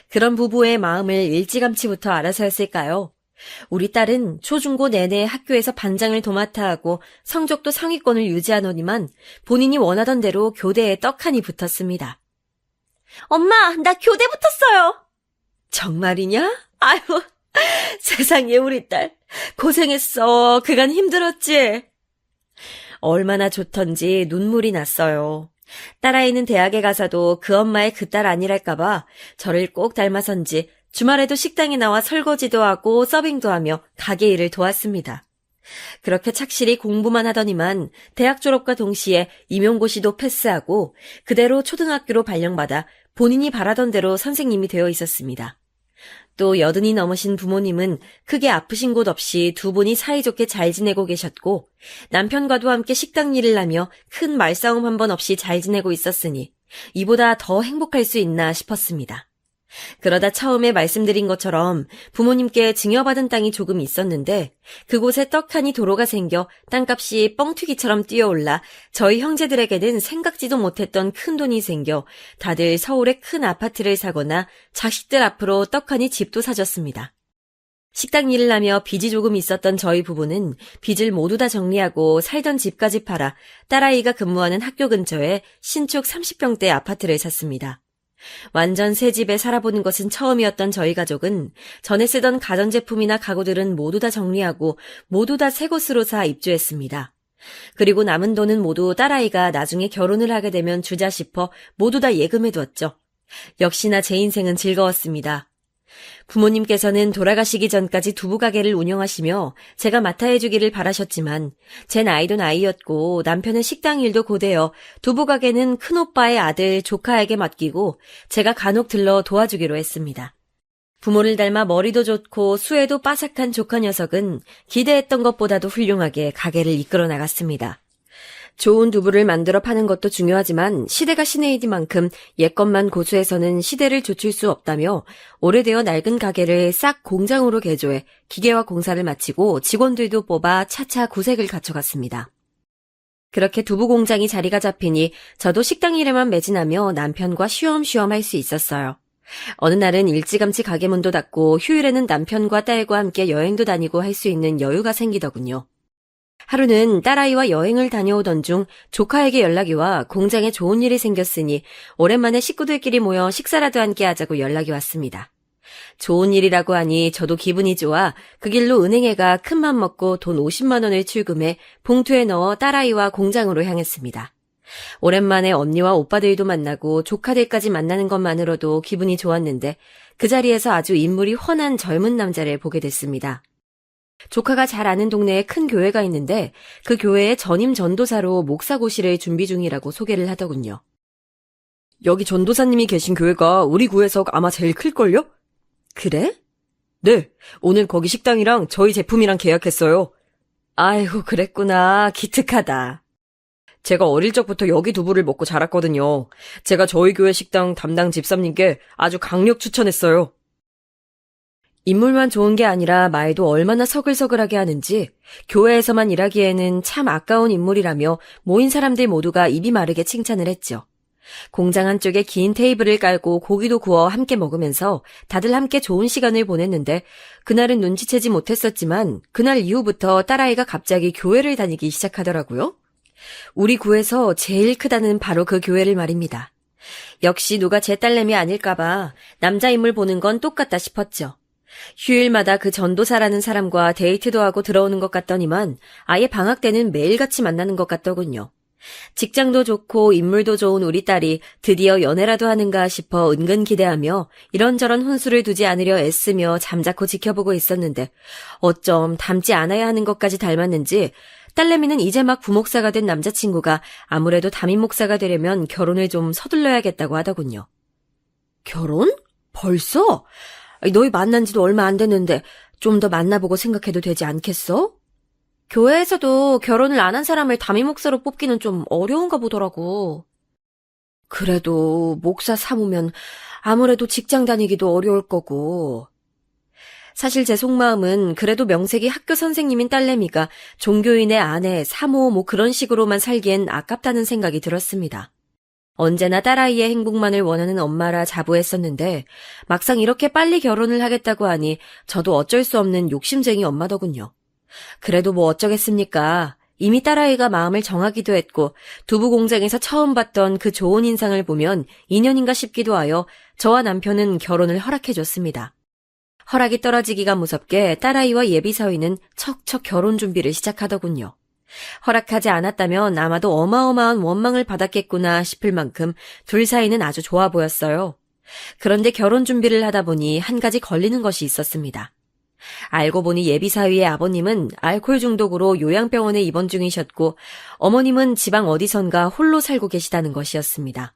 그런 부부의 마음을 일찌감치부터 알아서였을까요? 우리 딸은 초중고 내내 학교에서 반장을 도맡아 하고 성적도 상위권을 유지하노니만 본인이 원하던 대로 교대에 떡하니 붙었습니다. 엄마, 나 교대 붙었어요. 정말이냐? 아유, 세상에 우리 딸 고생했어. 그간 힘들었지. 얼마나 좋던지 눈물이 났어요. 딸아이는 대학에 가서도 그 엄마의 그 딸 아니랄까봐 저를 꼭 닮아선지 주말에도 식당에 나와 설거지도 하고 서빙도 하며 가게 일을 도왔습니다. 그렇게 착실히 공부만 하더니만 대학 졸업과 동시에 임용고시도 패스하고 그대로 초등학교로 발령받아 본인이 바라던 대로 선생님이 되어 있었습니다. 또 80이 넘으신 부모님은 크게 아프신 곳 없이 두 분이 사이좋게 잘 지내고 계셨고 남편과도 함께 식당 일을 하며 큰 말싸움 한 번 없이 잘 지내고 있었으니 이보다 더 행복할 수 있나 싶었습니다. 그러다 처음에 말씀드린 것처럼 부모님께 증여받은 땅이 조금 있었는데 그곳에 떡하니 도로가 생겨 땅값이 뻥튀기처럼 뛰어올라 저희 형제들에게는 생각지도 못했던 큰 돈이 생겨 다들 서울에 큰 아파트를 사거나 자식들 앞으로 떡하니 집도 사줬습니다. 식당 일을 하며 빚이 조금 있었던 저희 부부는 빚을 모두 다 정리하고 살던 집까지 팔아 딸아이가 근무하는 학교 근처에 신축 30평대 아파트를 샀습니다. 완전 새 집에 살아보는 것은 처음이었던 저희 가족은 전에 쓰던 가전제품이나 가구들은 모두 다 정리하고 모두 다 새 곳으로 사 입주했습니다. 그리고 남은 돈은 모두 딸아이가 나중에 결혼을 하게 되면 주자 싶어 모두 다 예금해두었죠. 역시나 제 인생은 즐거웠습니다. 부모님께서는 돌아가시기 전까지 두부 가게를 운영하시며 제가 맡아 해주기를 바라셨지만 제 나이도 나이였고 남편의 식당 일도 고되어 두부 가게는 큰오빠의 아들 조카에게 맡기고 제가 간혹 들러 도와주기로 했습니다. 부모를 닮아 머리도 좋고 수에도 빠삭한 조카 녀석은 기대했던 것보다도 훌륭하게 가게를 이끌어 나갔습니다. 좋은 두부를 만들어 파는 것도 중요하지만 시대가 시내이디만큼 옛것만 고수해서는 시대를 좇을 수 없다며 오래되어 낡은 가게를 싹 공장으로 개조해 기계화 공사를 마치고 직원들도 뽑아 차차 구색을 갖춰갔습니다. 그렇게 두부 공장이 자리가 잡히니 저도 식당 일에만 매진하며 남편과 쉬엄쉬엄 할 수 있었어요. 어느 날은 일찌감치 가게 문도 닫고 휴일에는 남편과 딸과 함께 여행도 다니고 할 수 있는 여유가 생기더군요. 하루는 딸아이와 여행을 다녀오던 중 조카에게 연락이 와 공장에 좋은 일이 생겼으니 오랜만에 식구들끼리 모여 식사라도 함께 하자고 연락이 왔습니다. 좋은 일이라고 하니 저도 기분이 좋아 그 길로 은행에 가 큰맘 먹고 돈 50만 원을 출금해 봉투에 넣어 딸아이와 공장으로 향했습니다. 오랜만에 언니와 오빠들도 만나고 조카들까지 만나는 것만으로도 기분이 좋았는데 그 자리에서 아주 인물이 훤한 젊은 남자를 보게 됐습니다. 조카가 잘 아는 동네에 큰 교회가 있는데 그 교회의 전임 전도사로 목사고시를 준비 중이라고 소개를 하더군요. 여기 전도사님이 계신 교회가 우리 구에서 아마 제일 클걸요? 그래? 네, 오늘 거기 식당이랑 저희 제품이랑 계약했어요. 아이고, 그랬구나. 기특하다. 제가 어릴 적부터 여기 두부를 먹고 자랐거든요. 제가 저희 교회 식당 담당 집사님께 아주 강력 추천했어요. 인물만 좋은 게 아니라 말도 얼마나 서글서글하게 하는지 교회에서만 일하기에는 참 아까운 인물이라며 모인 사람들 모두가 입이 마르게 칭찬을 했죠. 공장 한쪽에 긴 테이블을 깔고 고기도 구워 함께 먹으면서 다들 함께 좋은 시간을 보냈는데 그날은 눈치채지 못했었지만 그날 이후부터 딸아이가 갑자기 교회를 다니기 시작하더라고요. 우리 구에서 제일 크다는 바로 그 교회를 말입니다. 역시 누가 제 딸내미 아닐까봐 남자 인물 보는 건 똑같다 싶었죠. 휴일마다 그 전도사라는 사람과 데이트도 하고 들어오는 것 같더니만 아예 방학 때는 매일같이 만나는 것 같더군요. 직장도 좋고 인물도 좋은 우리 딸이 드디어 연애라도 하는가 싶어 은근 기대하며 이런저런 혼수를 두지 않으려 애쓰며 잠자코 지켜보고 있었는데 어쩜 닮지 않아야 하는 것까지 닮았는지 딸내미는 이제 막 부목사가 된 남자친구가 아무래도 담임 목사가 되려면 결혼을 좀 서둘러야겠다고 하더군요. 결혼? 벌써? 너희 만난 지도 얼마 안 됐는데 좀 더 만나보고 생각해도 되지 않겠어? 교회에서도 결혼을 안 한 사람을 담임 목사로 뽑기는 좀 어려운가 보더라고. 그래도 목사 사모면 아무래도 직장 다니기도 어려울 거고. 사실 제 속마음은 그래도 명색이 학교 선생님인 딸내미가 종교인의 아내, 사모 뭐 그런 식으로만 살기엔 아깝다는 생각이 들었습니다. 언제나 딸아이의 행복만을 원하는 엄마라 자부했었는데 막상 이렇게 빨리 결혼을 하겠다고 하니 저도 어쩔 수 없는 욕심쟁이 엄마더군요. 그래도 뭐 어쩌겠습니까. 이미 딸아이가 마음을 정하기도 했고 두부 공장에서 처음 봤던 그 좋은 인상을 보면 인연인가 싶기도 하여 저와 남편은 결혼을 허락해줬습니다. 허락이 떨어지기가 무섭게 딸아이와 예비사위는 척척 결혼 준비를 시작하더군요. 허락하지 않았다면 아마도 어마어마한 원망을 받았겠구나 싶을 만큼 둘 사이는 아주 좋아 보였어요. 그런데 결혼 준비를 하다 보니 한 가지 걸리는 것이 있었습니다. 알고 보니 예비사위의 아버님은 알코올 중독으로 요양병원에 입원 중이셨고 어머님은 지방 어디선가 홀로 살고 계시다는 것이었습니다.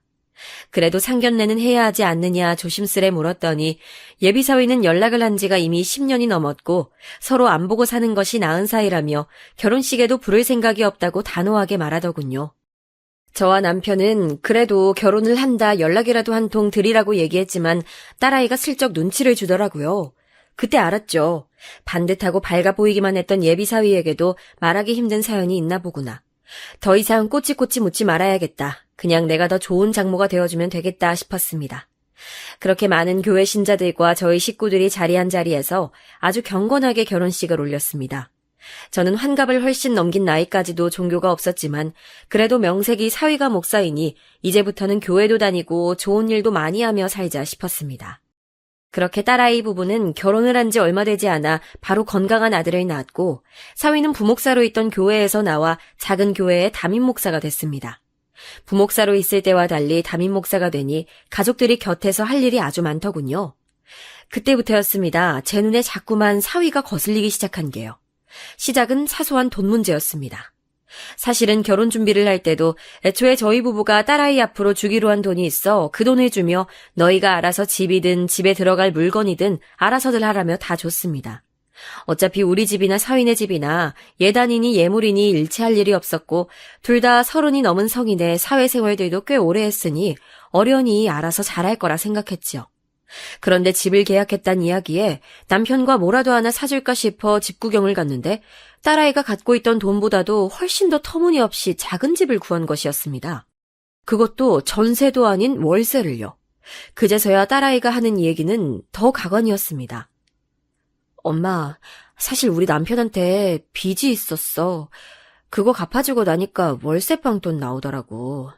그래도 상견례는 해야 하지 않느냐 조심스레 물었더니 예비사위는 연락을 한 지가 이미 10년이 넘었고 서로 안 보고 사는 것이 나은 사이라며 결혼식에도 부를 생각이 없다고 단호하게 말하더군요. 저와 남편은 그래도 결혼을 한다 연락이라도 한 통 드리라고 얘기했지만 딸아이가 슬쩍 눈치를 주더라고요. 그때 알았죠. 반듯하고 밝아 보이기만 했던 예비사위에게도 말하기 힘든 사연이 있나 보구나. 더 이상 꼬치꼬치 묻지 말아야겠다. 그냥 내가 더 좋은 장모가 되어주면 되겠다 싶었습니다. 그렇게 많은 교회 신자들과 저희 식구들이 자리한 자리에서 아주 경건하게 결혼식을 올렸습니다. 저는 환갑을 훨씬 넘긴 나이까지도 종교가 없었지만 그래도 명색이 사위가 목사이니 이제부터는 교회도 다니고 좋은 일도 많이 하며 살자 싶었습니다. 그렇게 딸아이 부부는 결혼을 한 지 얼마 되지 않아 바로 건강한 아들을 낳았고 사위는 부목사로 있던 교회에서 나와 작은 교회의 담임 목사가 됐습니다. 부목사로 있을 때와 달리 담임 목사가 되니 가족들이 곁에서 할 일이 아주 많더군요. 그때부터였습니다. 제 눈에 자꾸만 사위가 거슬리기 시작한 게요. 시작은 사소한 돈 문제였습니다. 사실은 결혼 준비를 할 때도 애초에 저희 부부가 딸아이 앞으로 주기로 한 돈이 있어 그 돈을 주며 너희가 알아서 집이든 집에 들어갈 물건이든 알아서들 하라며 다 줬습니다. 어차피 우리 집이나 사위네 집이나 예단이니 예물이니 일치할 일이 없었고 둘 다 30이 넘은 성인의 사회생활들도 꽤 오래 했으니 어련히 알아서 잘할 거라 생각했지요. 그런데 집을 계약했단 이야기에 남편과 뭐라도 하나 사줄까 싶어 집 구경을 갔는데 딸아이가 갖고 있던 돈보다도 훨씬 더 터무니없이 작은 집을 구한 것이었습니다. 그것도 전세도 아닌 월세를요. 그제서야 딸아이가 하는 얘기는 더 가관이었습니다. 엄마, 사실 우리 남편한테 빚이 있었어. 그거 갚아주고 나니까 월세방 돈 나오더라고.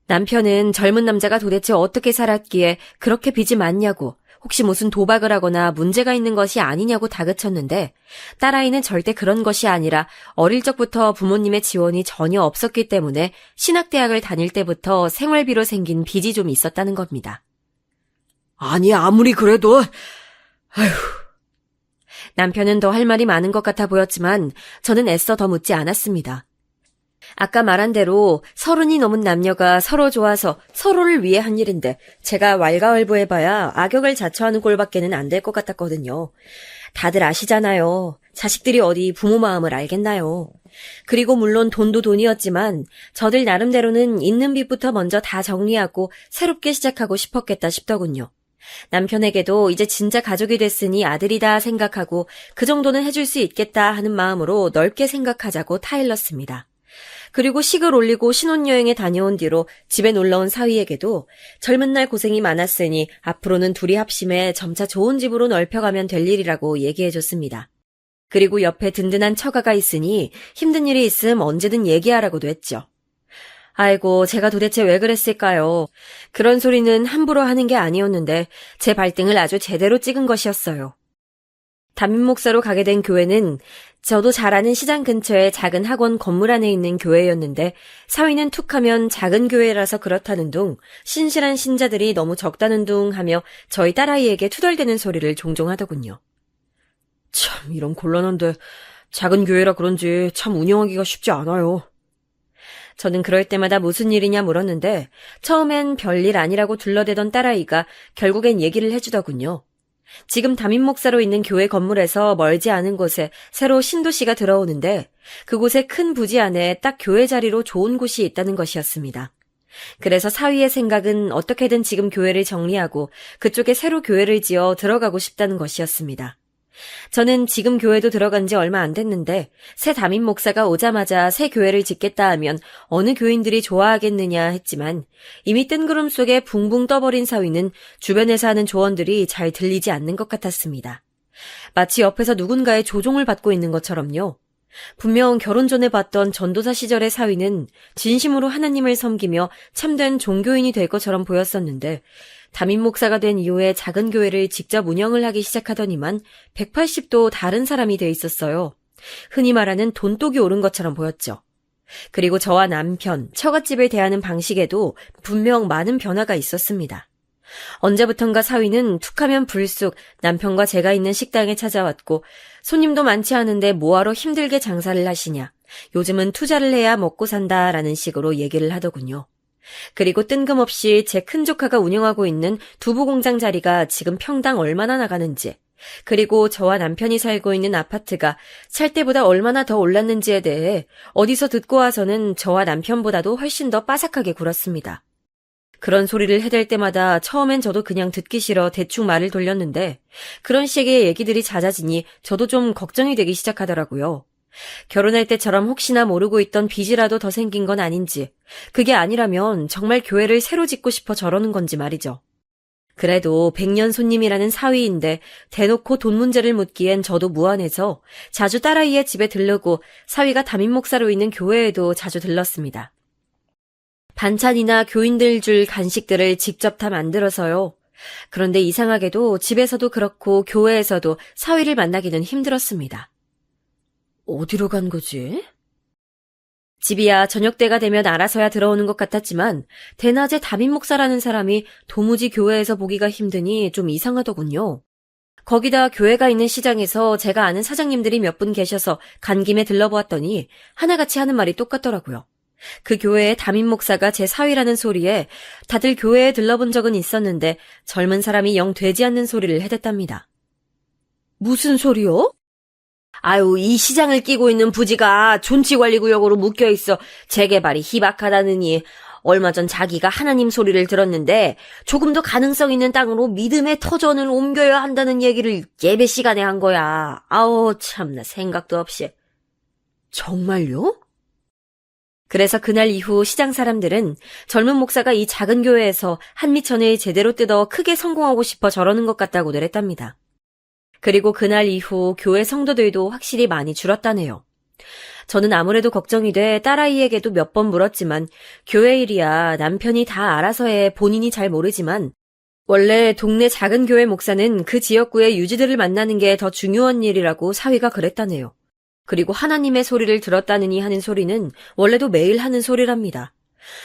남편은 젊은 남자가 도대체 어떻게 살았기에 그렇게 빚이 많냐고, 혹시 무슨 도박을 하거나 문제가 있는 것이 아니냐고 다그쳤는데 딸아이는 절대 그런 것이 아니라 어릴 적부터 부모님의 지원이 전혀 없었기 때문에 신학대학을 다닐 때부터 생활비로 생긴 빚이 좀 있었다는 겁니다. 아니, 아무리 그래도, 아휴. 남편은 더 할 말이 많은 것 같아 보였지만 저는 애써 더 묻지 않았습니다. 아까 말한 대로 30이 넘은 남녀가 서로 좋아서 서로를 위해 한 일인데 제가 왈가왈부해봐야 악역을 자처하는 꼴밖에는 안 될 것 같았거든요. 다들 아시잖아요. 자식들이 어디 부모 마음을 알겠나요. 그리고 물론 돈도 돈이었지만 저들 나름대로는 있는 빚부터 먼저 다 정리하고 새롭게 시작하고 싶었겠다 싶더군요. 남편에게도 이제 진짜 가족이 됐으니 아들이다 생각하고 그 정도는 해줄 수 있겠다 하는 마음으로 넓게 생각하자고 타일렀습니다. 그리고 식을 올리고 신혼여행에 다녀온 뒤로 집에 놀러온 사위에게도 젊은 날 고생이 많았으니 앞으로는 둘이 합심해 점차 좋은 집으로 넓혀가면 될 일이라고 얘기해줬습니다. 그리고 옆에 든든한 처가가 있으니 힘든 일이 있음 언제든 얘기하라고도 했죠. 아이고, 제가 도대체 왜 그랬을까요? 그런 소리는 함부로 하는 게 아니었는데 제 발등을 아주 제대로 찍은 것이었어요. 담임 목사로 가게 된 교회는 저도 잘 아는 시장 근처의 작은 학원 건물 안에 있는 교회였는데 사위는 툭하면 작은 교회라서 그렇다는 둥, 신실한 신자들이 너무 적다는 둥 하며 저희 딸아이에게 투덜대는 소리를 종종 하더군요. 참, 이런 곤란한데 작은 교회라 그런지 참 운영하기가 쉽지 않아요. 저는 그럴 때마다 무슨 일이냐 물었는데 처음엔 별일 아니라고 둘러대던 딸아이가 결국엔 얘기를 해주더군요. 지금 담임 목사로 있는 교회 건물에서 멀지 않은 곳에 새로 신도시가 들어오는데 그곳에 큰 부지 안에 딱 교회 자리로 좋은 곳이 있다는 것이었습니다. 그래서 사위의 생각은 어떻게든 지금 교회를 정리하고 그쪽에 새로 교회를 지어 들어가고 싶다는 것이었습니다. 저는 지금 교회도 들어간 지 얼마 안 됐는데 새 담임 목사가 오자마자 새 교회를 짓겠다 하면 어느 교인들이 좋아하겠느냐 했지만 이미 뜬구름 속에 붕붕 떠버린 사위는 주변에서 하는 조언들이 잘 들리지 않는 것 같았습니다. 마치 옆에서 누군가의 조종을 받고 있는 것처럼요. 분명 결혼 전에 봤던 전도사 시절의 사위는 진심으로 하나님을 섬기며 참된 종교인이 될 것처럼 보였었는데 담임 목사가 된 이후에 작은 교회를 직접 운영을 하기 시작하더니만 180도 다른 사람이 돼 있었어요. 흔히 말하는 돈독이 오른 것처럼 보였죠. 그리고 저와 남편, 처갓집을 대하는 방식에도 분명 많은 변화가 있었습니다. 언제부턴가 사위는 툭하면 불쑥 남편과 제가 있는 식당에 찾아왔고 손님도 많지 않은데 뭐하러 힘들게 장사를 하시냐. 요즘은 투자를 해야 먹고 산다라는 식으로 얘기를 하더군요. 그리고 뜬금없이 제 큰 조카가 운영하고 있는 두부 공장 자리가 지금 평당 얼마나 나가는지, 그리고 저와 남편이 살고 있는 아파트가 살 때보다 얼마나 더 올랐는지에 대해 어디서 듣고 와서는 저와 남편보다도 훨씬 더 빠삭하게 굴었습니다. 그런 소리를 해댈 때마다 처음엔 저도 그냥 듣기 싫어 대충 말을 돌렸는데 그런 식의 얘기들이 잦아지니 저도 좀 걱정이 되기 시작하더라고요. 결혼할 때처럼 혹시나 모르고 있던 빚이라도 더 생긴 건 아닌지, 그게 아니라면 정말 교회를 새로 짓고 싶어 저러는 건지 말이죠. 그래도 100년 손님이라는 사위인데 대놓고 돈 문제를 묻기엔 저도 무안해서 자주 딸아이의 집에 들르고 사위가 담임 목사로 있는 교회에도 자주 들렀습니다. 반찬이나 교인들 줄 간식들을 직접 다 만들어서요. 그런데 이상하게도 집에서도 그렇고 교회에서도 사위를 만나기는 힘들었습니다. 어디로 간 거지? 집이야 저녁 때가 되면 알아서야 들어오는 것 같았지만 대낮에 담임 목사라는 사람이 도무지 교회에서 보기가 힘드니 좀 이상하더군요. 거기다 교회가 있는 시장에서 제가 아는 사장님들이 몇 분 계셔서 간 김에 들러보았더니 하나같이 하는 말이 똑같더라고요. 그 교회의 담임 목사가 제 사위라는 소리에 다들 교회에 들러본 적은 있었는데 젊은 사람이 영 되지 않는 소리를 해댔답니다. 무슨 소리요? 아유, 이 시장을 끼고 있는 부지가 존치관리구역으로 묶여있어 재개발이 희박하다느니 얼마 전 자기가 하나님 소리를 들었는데 조금 더 가능성 있는 땅으로 믿음의 터전을 옮겨야 한다는 얘기를 예배 시간에 한 거야. 아우 참나 생각도 없이. 정말요? 그래서 그날 이후 시장 사람들은 젊은 목사가 이 작은 교회에서 한미천을 제대로 뜯어 크게 성공하고 싶어 저러는 것 같다고들 했답니다. 그리고 그날 이후 교회 성도들도 확실히 많이 줄었다네요. 저는 아무래도 걱정이 돼 딸아이에게도 몇 번 물었지만 교회 일이야 남편이 다 알아서 해 본인이 잘 모르지만 원래 동네 작은 교회 목사는 그 지역구의 유지들을 만나는 게 더 중요한 일이라고 사위가 그랬다네요. 그리고 하나님의 소리를 들었다느니 하는 소리는 원래도 매일 하는 소리랍니다.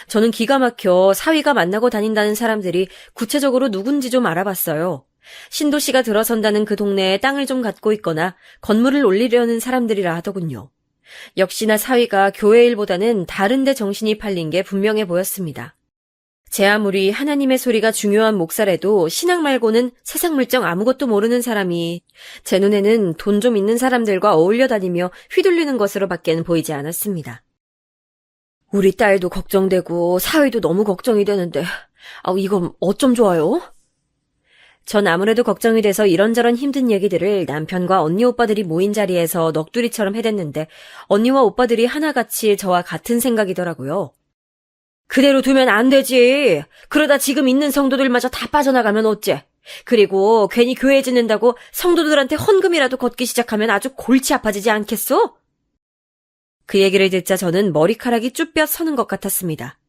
저는 기가 막혀 사위가 만나고 다닌다는 사람들이 구체적으로 누군지 좀 알아봤어요. 신도시가 들어선다는 그 동네에 땅을 좀 갖고 있거나 건물을 올리려는 사람들이라 하더군요. 역시나 사위가 교회 일보다는 다른 데 정신이 팔린 게 분명해 보였습니다. 제 아무리 하나님의 소리가 중요한 목사래도 신앙 말고는 세상 물정 아무것도 모르는 사람이 제 눈에는 돈 좀 있는 사람들과 어울려 다니며 휘둘리는 것으로 밖에는 보이지 않았습니다. 우리 딸도 걱정되고 사위도 너무 걱정이 되는데 이건 어쩜 좋아요? 전 아무래도 걱정이 돼서 이런저런 힘든 얘기들을 남편과 언니 오빠들이 모인 자리에서 넋두리처럼 해댔는데 언니와 오빠들이 하나같이 저와 같은 생각이더라고요. 그대로 두면 안 되지. 그러다 지금 있는 성도들마저 다 빠져나가면 어째. 그리고 괜히 교회 짓는다고 성도들한테 헌금이라도 걷기 시작하면 아주 골치 아파지지 않겠소? 그 얘기를 듣자 저는 머리카락이 쭈뼛 서는 것 같았습니다.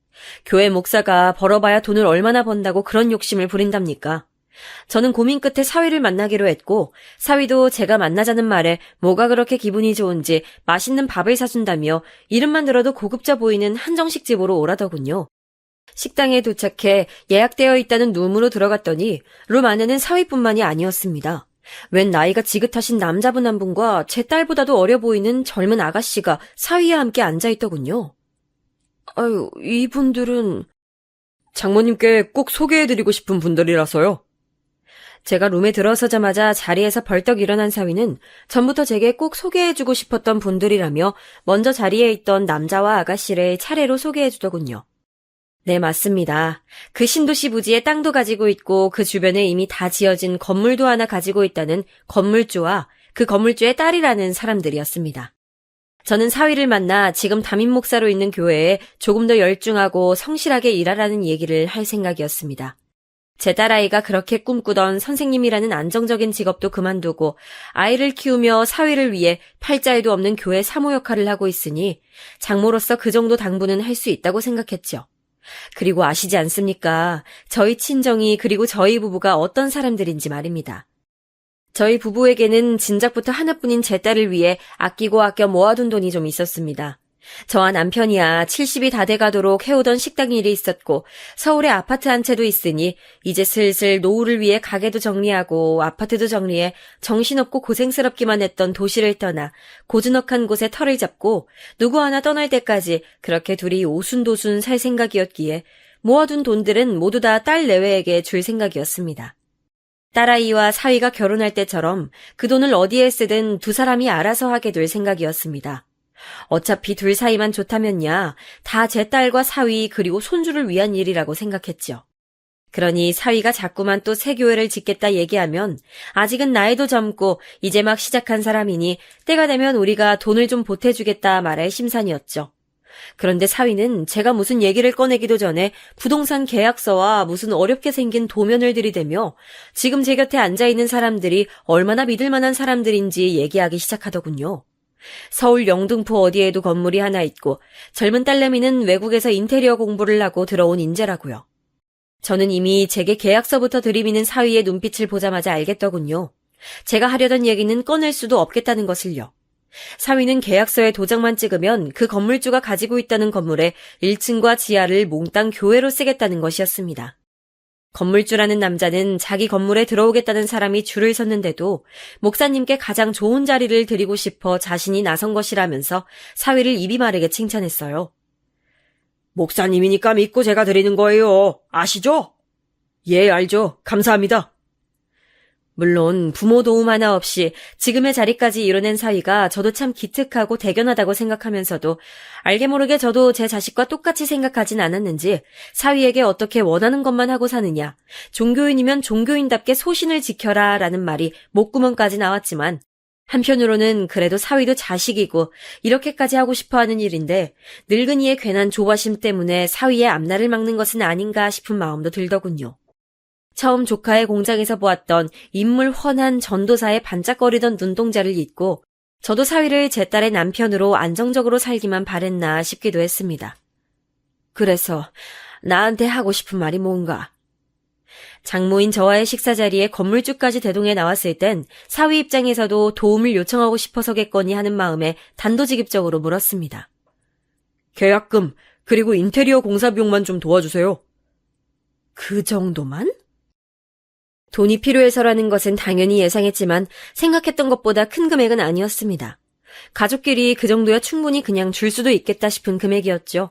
교회 목사가 벌어봐야 돈을 얼마나 번다고 그런 욕심을 부린답니까? 저는 고민 끝에 사위를 만나기로 했고 사위도 제가 만나자는 말에 뭐가 그렇게 기분이 좋은지 맛있는 밥을 사준다며 이름만 들어도 고급져 보이는 한정식 집으로 오라더군요. 식당에 도착해 예약되어 있다는 룸으로 들어갔더니 룸 안에는 사위뿐만이 아니었습니다. 웬 나이가 지긋하신 남자분 한 분과 제 딸보다도 어려 보이는 젊은 아가씨가 사위에 함께 앉아있더군요. 아유, 이분들은 장모님께 꼭 소개해드리고 싶은 분들이라서요. 제가 룸에 들어서자마자 자리에서 벌떡 일어난 사위는 전부터 제게 꼭 소개해주고 싶었던 분들이라며 먼저 자리에 있던 남자와 아가씨를 차례로 소개해주더군요. 네, 맞습니다. 그 신도시 부지에 땅도 가지고 있고 그 주변에 이미 다 지어진 건물도 하나 가지고 있다는 건물주와 그 건물주의 딸이라는 사람들이었습니다. 저는 사위를 만나 지금 담임 목사로 있는 교회에 조금 더 열중하고 성실하게 일하라는 얘기를 할 생각이었습니다. 제 딸아이가 그렇게 꿈꾸던 선생님이라는 안정적인 직업도 그만두고 아이를 키우며 사위를 위해 팔자에도 없는 교회 사모 역할을 하고 있으니 장모로서 그 정도 당부는 할 수 있다고 생각했죠. 그리고 아시지 않습니까? 저희 친정이 그리고 저희 부부가 어떤 사람들인지 말입니다. 저희 부부에게는 진작부터 하나뿐인 제 딸을 위해 아끼고 아껴 모아둔 돈이 좀 있었습니다. 저와 남편이야 70이 다 돼가도록 해오던 식당 일이 있었고 서울에 아파트 한 채도 있으니 이제 슬슬 노후를 위해 가게도 정리하고 아파트도 정리해 정신없고 고생스럽기만 했던 도시를 떠나 고즈넉한 곳에 터를 잡고 누구 하나 떠날 때까지 그렇게 둘이 오순도순 살 생각이었기에 모아둔 돈들은 모두 다 딸 내외에게 줄 생각이었습니다. 딸아이와 사위가 결혼할 때처럼 그 돈을 어디에 쓰든 두 사람이 알아서 하게 될 생각이었습니다. 어차피 둘 사이만 좋다면야 다 제 딸과 사위 그리고 손주를 위한 일이라고 생각했죠. 그러니 사위가 자꾸만 또 새 교회를 짓겠다 얘기하면 아직은 나이도 젊고 이제 막 시작한 사람이니 때가 되면 우리가 돈을 좀 보태주겠다 말할 심산이었죠. 그런데 사위는 제가 무슨 얘기를 꺼내기도 전에 부동산 계약서와 무슨 어렵게 생긴 도면을 들이대며 지금 제 곁에 앉아있는 사람들이 얼마나 믿을 만한 사람들인지 얘기하기 시작하더군요. 서울 영등포 어디에도 건물이 하나 있고 젊은 딸내미는 외국에서 인테리어 공부를 하고 들어온 인재라고요. 저는 이미 제게 계약서부터 들이미는 사위의 눈빛을 보자마자 알겠더군요. 제가 하려던 얘기는 꺼낼 수도 없겠다는 것을요. 사위는 계약서에 도장만 찍으면 그 건물주가 가지고 있다는 건물에 1층과 지하를 몽땅 교회로 쓰겠다는 것이었습니다. 건물주라는 남자는 자기 건물에 들어오겠다는 사람이 줄을 섰는데도 목사님께 가장 좋은 자리를 드리고 싶어 자신이 나선 것이라면서 사위를 입이 마르게 칭찬했어요. 목사님이니까 믿고 제가 드리는 거예요. 아시죠? 예, 알죠. 감사합니다. 물론 부모 도움 하나 없이 지금의 자리까지 이뤄낸 사위가 저도 참 기특하고 대견하다고 생각하면서도 알게 모르게 저도 제 자식과 똑같이 생각하진 않았는지 사위에게 어떻게 원하는 것만 하고 사느냐, 종교인이면 종교인답게 소신을 지켜라 라는 말이 목구멍까지 나왔지만 한편으로는 그래도 사위도 자식이고 이렇게까지 하고 싶어하는 일인데 늙은이의 괜한 조바심 때문에 사위의 앞날을 막는 것은 아닌가 싶은 마음도 들더군요. 처음 조카의 공장에서 보았던 인물 훤한 전도사의 반짝거리던 눈동자를 잊고 저도 사위를 제 딸의 남편으로 안정적으로 살기만 바랬나 싶기도 했습니다. 그래서 나한테 하고 싶은 말이 뭔가? 장모인 저와의 식사 자리에 건물주까지 대동해 나왔을 땐 사위 입장에서도 도움을 요청하고 싶어서겠거니 하는 마음에 단도직입적으로 물었습니다. 계약금 그리고 인테리어 공사 비용만 좀 도와주세요. 그 정도만? 돈이 필요해서라는 것은 당연히 예상했지만 생각했던 것보다 큰 금액은 아니었습니다. 가족끼리 그 정도야 충분히 그냥 줄 수도 있겠다 싶은 금액이었죠.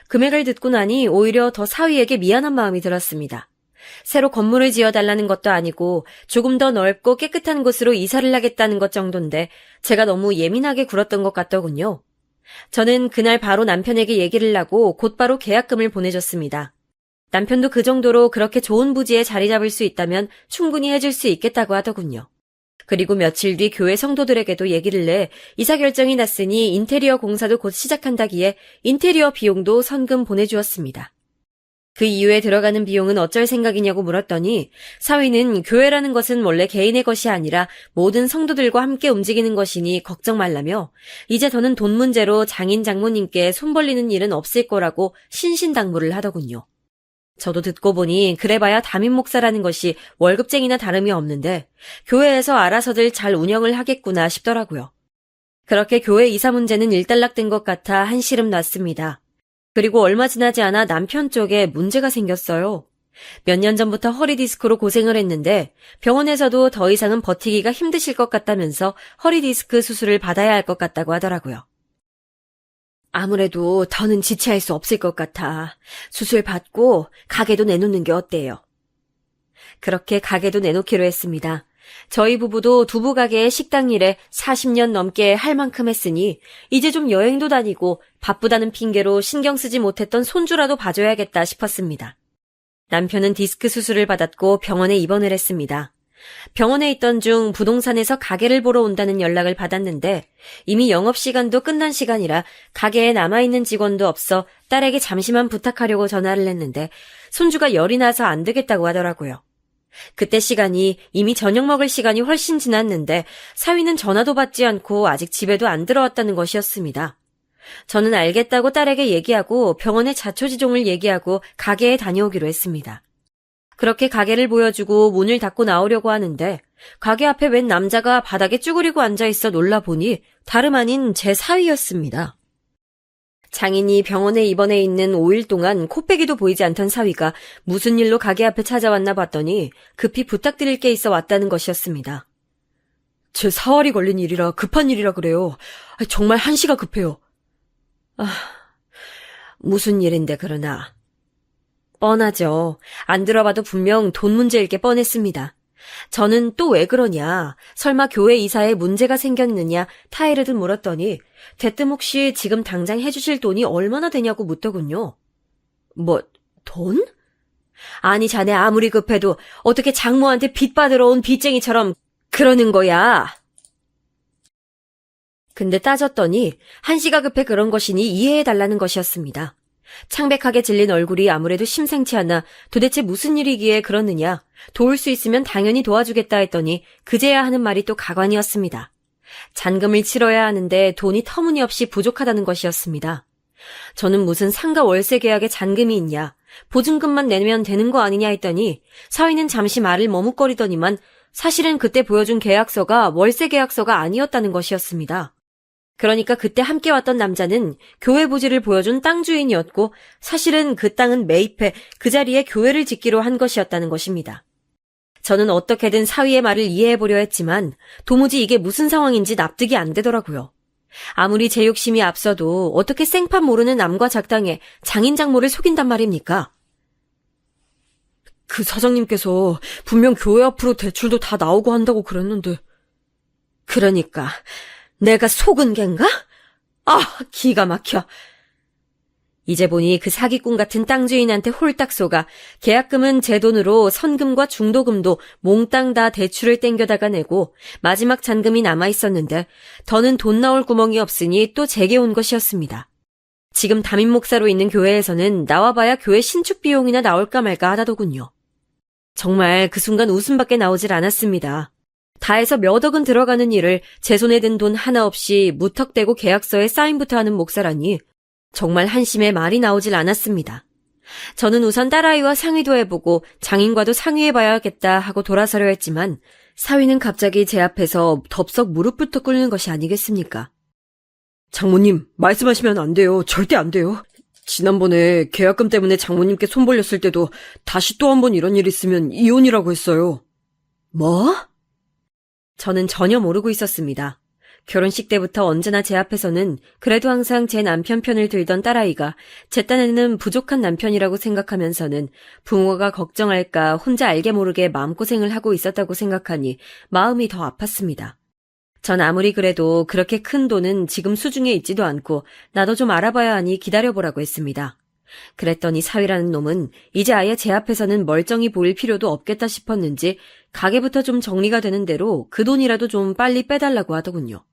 금액을 듣고 나니 오히려 더 사위에게 미안한 마음이 들었습니다. 새로 건물을 지어달라는 것도 아니고 조금 더 넓고 깨끗한 곳으로 이사를 하겠다는 것 정도인데 제가 너무 예민하게 굴었던 것 같더군요. 저는 그날 바로 남편에게 얘기를 하고 곧바로 계약금을 보내줬습니다. 남편도 그 정도로 그렇게 좋은 부지에 자리 잡을 수 있다면 충분히 해줄 수 있겠다고 하더군요. 그리고 며칠 뒤 교회 성도들에게도 얘기를 내 이사 결정이 났으니 인테리어 공사도 곧 시작한다기에 인테리어 비용도 선금 보내주었습니다. 그 이후에 들어가는 비용은 어쩔 생각이냐고 물었더니 사위는 교회라는 것은 원래 개인의 것이 아니라 모든 성도들과 함께 움직이는 것이니 걱정 말라며 이제 더는 돈 문제로 장인 장모님께 손 벌리는 일은 없을 거라고 신신당부를 하더군요. 저도 듣고 보니 그래봐야 담임 목사라는 것이 월급쟁이나 다름이 없는데 교회에서 알아서들 잘 운영을 하겠구나 싶더라고요. 그렇게 교회 이사 문제는 일단락된 것 같아 한시름 났습니다. 그리고 얼마 지나지 않아 남편 쪽에 문제가 생겼어요. 몇 년 전부터 허리 디스크로 고생을 했는데 병원에서도 더 이상은 버티기가 힘드실 것 같다면서 허리 디스크 수술을 받아야 할 것 같다고 하더라고요. 아무래도 더는 지체할 수 없을 것 같아. 수술 받고 가게도 내놓는 게 어때요? 그렇게 가게도 내놓기로 했습니다. 저희 부부도 두부 가게의 식당 일에 40년 넘게 할 만큼 했으니 이제 좀 여행도 다니고 바쁘다는 핑계로 신경 쓰지 못했던 손주라도 봐줘야겠다 싶었습니다. 남편은 디스크 수술을 받았고 병원에 입원을 했습니다. 병원에 있던 중 부동산에서 가게를 보러 온다는 연락을 받았는데 이미 영업시간도 끝난 시간이라 가게에 남아있는 직원도 없어 딸에게 잠시만 부탁하려고 전화를 했는데 손주가 열이 나서 안 되겠다고 하더라고요. 그때 시간이 이미 저녁 먹을 시간이 훨씬 지났는데 사위는 전화도 받지 않고 아직 집에도 안 들어왔다는 것이었습니다. 저는 알겠다고 딸에게 얘기하고 병원에 자초지종을 얘기하고 가게에 다녀오기로 했습니다. 그렇게 가게를 보여주고 문을 닫고 나오려고 하는데 가게 앞에 웬 남자가 바닥에 쭈그리고 앉아있어 놀라보니 다름 아닌 제 사위였습니다. 장인이 병원에 입원해 있는 5일 동안 코빼기도 보이지 않던 사위가 무슨 일로 가게 앞에 찾아왔나 봤더니 급히 부탁드릴 게 있어 왔다는 것이었습니다. 제 사활이 걸린 일이라 급한 일이라 그래요. 정말 한시가 급해요. 무슨 일인데 그러나. 뻔하죠. 안 들어봐도 분명 돈 문제일 게 뻔했습니다. 저는 또 왜 그러냐, 설마 교회 이사에 문제가 생겼느냐 타이르듯 물었더니 대뜸 혹시 지금 당장 해주실 돈이 얼마나 되냐고 묻더군요. 뭐, 돈? 아니 자네 아무리 급해도 어떻게 장모한테 빚 받으러 온 빚쟁이처럼 그러는 거야. 근데 따졌더니 한시가 급해 그런 것이니 이해해달라는 것이었습니다. 창백하게 질린 얼굴이 아무래도 심상치 않아 도대체 무슨 일이기에 그러느냐, 도울 수 있으면 당연히 도와주겠다 했더니 그제야 하는 말이 또 가관이었습니다. 잔금을 치러야 하는데 돈이 터무니없이 부족하다는 것이었습니다. 저는 무슨 상가 월세 계약에 잔금이 있냐, 보증금만 내면 되는 거 아니냐 했더니 사위는 잠시 말을 머뭇거리더니만 사실은 그때 보여준 계약서가 월세 계약서가 아니었다는 것이었습니다. 그러니까 그때 함께 왔던 남자는 교회 부지를 보여준 땅 주인이었고 사실은 그 땅은 매입해 그 자리에 교회를 짓기로 한 것이었다는 것입니다. 저는 어떻게든 사위의 말을 이해해보려 했지만 도무지 이게 무슨 상황인지 납득이 안 되더라고요. 아무리 제 욕심이 앞서도 어떻게 생판 모르는 남과 작당에 장인 장모를 속인단 말입니까? 그 사장님께서 분명 교회 앞으로 대출도 다 나오고 한다고 그랬는데. 그러니까 내가 속은 겐가? 아, 기가 막혀. 이제 보니 그 사기꾼 같은 땅 주인한테 홀딱 속아 계약금은 제 돈으로 선금과 중도금도 몽땅 다 대출을 땡겨다가 내고 마지막 잔금이 남아있었는데 더는 돈 나올 구멍이 없으니 또 제게 온 것이었습니다. 지금 담임 목사로 있는 교회에서는 나와봐야 교회 신축 비용이나 나올까 말까 하다더군요. 정말 그 순간 웃음밖에 나오질 않았습니다. 다 해서 몇 억은 들어가는 일을 제 손에 든 돈 하나 없이 무턱대고 계약서에 사인부터 하는 목사라니 정말 한심에 말이 나오질 않았습니다. 저는 우선 딸아이와 상의도 해보고 장인과도 상의해봐야겠다 하고 돌아서려 했지만 사위는 갑자기 제 앞에서 덥석 무릎부터 꿇는 것이 아니겠습니까? 장모님, 말씀하시면 안 돼요. 절대 안 돼요. 지난번에 계약금 때문에 장모님께 손 벌렸을 때도 다시 또 한 번 이런 일 있으면 이혼이라고 했어요. 뭐? 저는 전혀 모르고 있었습니다. 결혼식 때부터 언제나 제 앞에서는 그래도 항상 제 남편 편을 들던 딸아이가 제 딴에는 부족한 남편이라고 생각하면서는 부모가 걱정할까 혼자 알게 모르게 마음고생을 하고 있었다고 생각하니 마음이 더 아팠습니다. 전 아무리 그래도 그렇게 큰 돈은 지금 수중에 있지도 않고 나도 좀 알아봐야 하니 기다려보라고 했습니다. 그랬더니 사위라는 놈은 이제 아예 제 앞에서는 멀쩡히 보일 필요도 없겠다 싶었는지 가게부터 좀 정리가 되는 대로 그 돈이라도 좀 빨리 빼달라고 하더군요.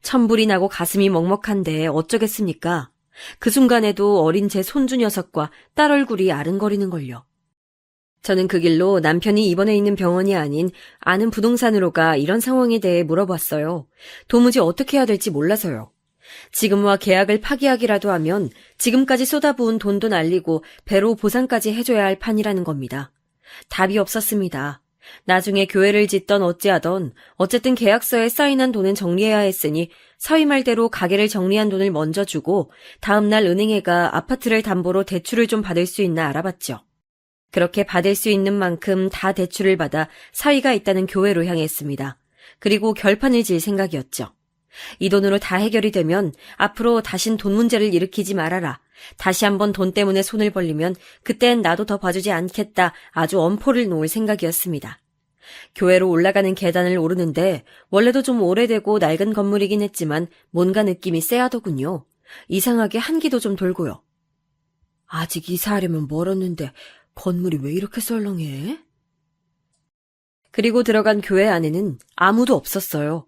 천불이 나고 가슴이 먹먹한데 어쩌겠습니까? 그 순간에도 어린 제 손주 녀석과 딸 얼굴이 아른거리는걸요. 저는 그 길로 남편이 입원해 있는 병원이 아닌 아는 부동산으로 가 이런 상황에 대해 물어봤어요. 도무지 어떻게 해야 될지 몰라서요. 지금와 계약을 파기하기라도 하면 지금까지 쏟아부은 돈도 날리고 배로 보상까지 해줘야 할 판이라는 겁니다. 답이 없었습니다. 나중에 교회를 짓던 어찌하던 어쨌든 계약서에 사인한 돈은 정리해야 했으니 사위 말대로 가게를 정리한 돈을 먼저 주고 다음날 은행에 가 아파트를 담보로 대출을 좀 받을 수 있나 알아봤죠. 그렇게 받을 수 있는 만큼 다 대출을 받아 사위가 있다는 교회로 향했습니다. 그리고 결판을 질 생각이었죠. 이 돈으로 다 해결이 되면 앞으로 다신 돈 문제를 일으키지 말아라. 다시 한번 돈 때문에 손을 벌리면 그땐 나도 더 봐주지 않겠다. 아주 엄포를 놓을 생각이었습니다. 교회로 올라가는 계단을 오르는데 원래도 좀 오래되고 낡은 건물이긴 했지만 뭔가 느낌이 쎄하더군요. 이상하게 한기도 좀 돌고요. 아직 이사하려면 멀었는데 건물이 왜 이렇게 썰렁해? 그리고 들어간 교회 안에는 아무도 없었어요.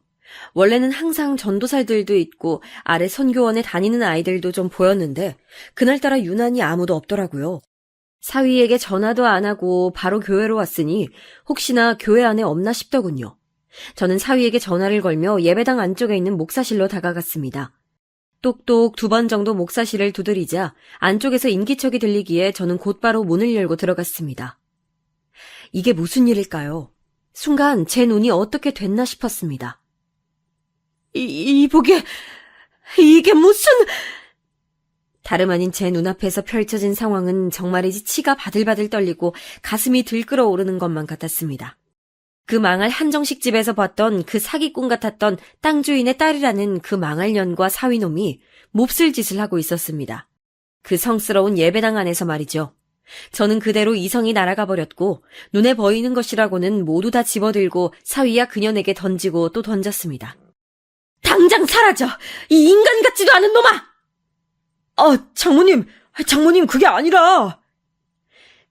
원래는 항상 전도사들도 있고 아래 선교원에 다니는 아이들도 좀 보였는데 그날따라 유난히 아무도 없더라고요. 사위에게 전화도 안 하고 바로 교회로 왔으니 혹시나 교회 안에 없나 싶더군요. 저는 사위에게 전화를 걸며 예배당 안쪽에 있는 목사실로 다가갔습니다. 똑똑 2번 정도 목사실을 두드리자 안쪽에서 인기척이 들리기에 저는 곧바로 문을 열고 들어갔습니다. 이게 무슨 일일까요? 순간 제 눈이 어떻게 됐나 싶었습니다. 이게 무슨... 다름 아닌 제 눈앞에서 펼쳐진 상황은 정말이지 치가 바들바들 떨리고 가슴이 들끓어오르는 것만 같았습니다. 그 망할 한정식집에서 봤던 그 사기꾼 같았던 땅 주인의 딸이라는 그 망할 년과 사위놈이 몹쓸 짓을 하고 있었습니다. 그 성스러운 예배당 안에서 말이죠. 저는 그대로 이성이 날아가 버렸고 눈에 보이는 것이라고는 모두 다 집어들고 사위야 그녀에게 던지고 또 던졌습니다. 당장 사라져! 이 인간 같지도 않은 놈아! 장모님 그게 아니라...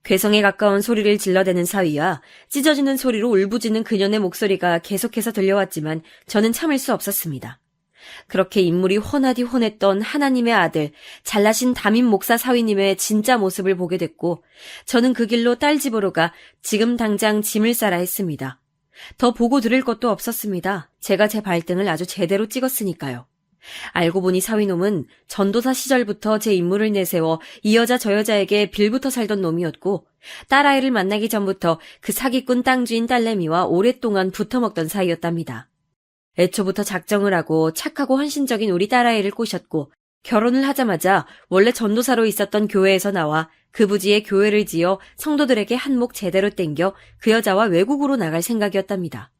괴성에 가까운 소리를 질러대는 사위와 찢어지는 소리로 울부짖는 그녀의 목소리가 계속해서 들려왔지만 저는 참을 수 없었습니다. 그렇게 인물이 훤하디 훤했던 하나님의 아들, 잘나신 담임 목사 사위님의 진짜 모습을 보게 됐고, 저는 그 길로 딸 집으로 가 지금 당장 짐을 싸라 했습니다. 더 보고 들을 것도 없었습니다. 제가 제 발등을 아주 제대로 찍었으니까요. 알고 보니 사위놈은 전도사 시절부터 제 인물을 내세워 이 여자 저 여자에게 빌붙어 살던 놈이었고, 딸아이를 만나기 전부터 그 사기꾼 땅주인 딸내미와 오랫동안 붙어먹던 사이였답니다. 애초부터 작정을 하고 착하고 헌신적인 우리 딸아이를 꼬셨고, 결혼을 하자마자 원래 전도사로 있었던 교회에서 나와 그 부지에 교회를 지어 성도들에게 한몫 제대로 땡겨 그 여자와 외국으로 나갈 생각이었답니다.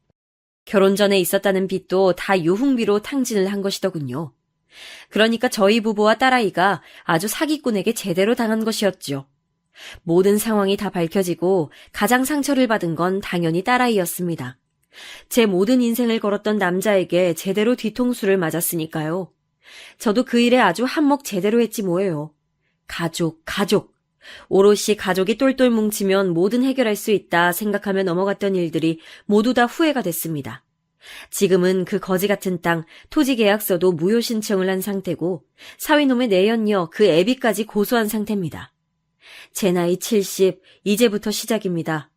결혼 전에 있었다는 빚도 다 유흥비로 탕진을 한 것이더군요. 그러니까 저희 부부와 딸아이가 아주 사기꾼에게 제대로 당한 것이었죠. 모든 상황이 다 밝혀지고 가장 상처를 받은 건 당연히 딸아이였습니다. 제 모든 인생을 걸었던 남자에게 제대로 뒤통수를 맞았으니까요. 저도 그 일에 아주 한몫 제대로 했지 뭐예요. 가족. 오롯이 가족이 똘똘 뭉치면 뭐든 해결할 수 있다 생각하며 넘어갔던 일들이 모두 다 후회가 됐습니다. 지금은 그 거지 같은 땅, 토지 계약서도 무효 신청을 한 상태고, 사위놈의 내연녀, 그 애비까지 고소한 상태입니다. 제 나이 70, 이제부터 시작입니다.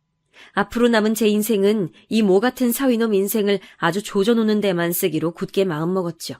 앞으로 남은 제 인생은 이 모 같은 사위놈 인생을 아주 조져놓는 데만 쓰기로 굳게 마음먹었죠.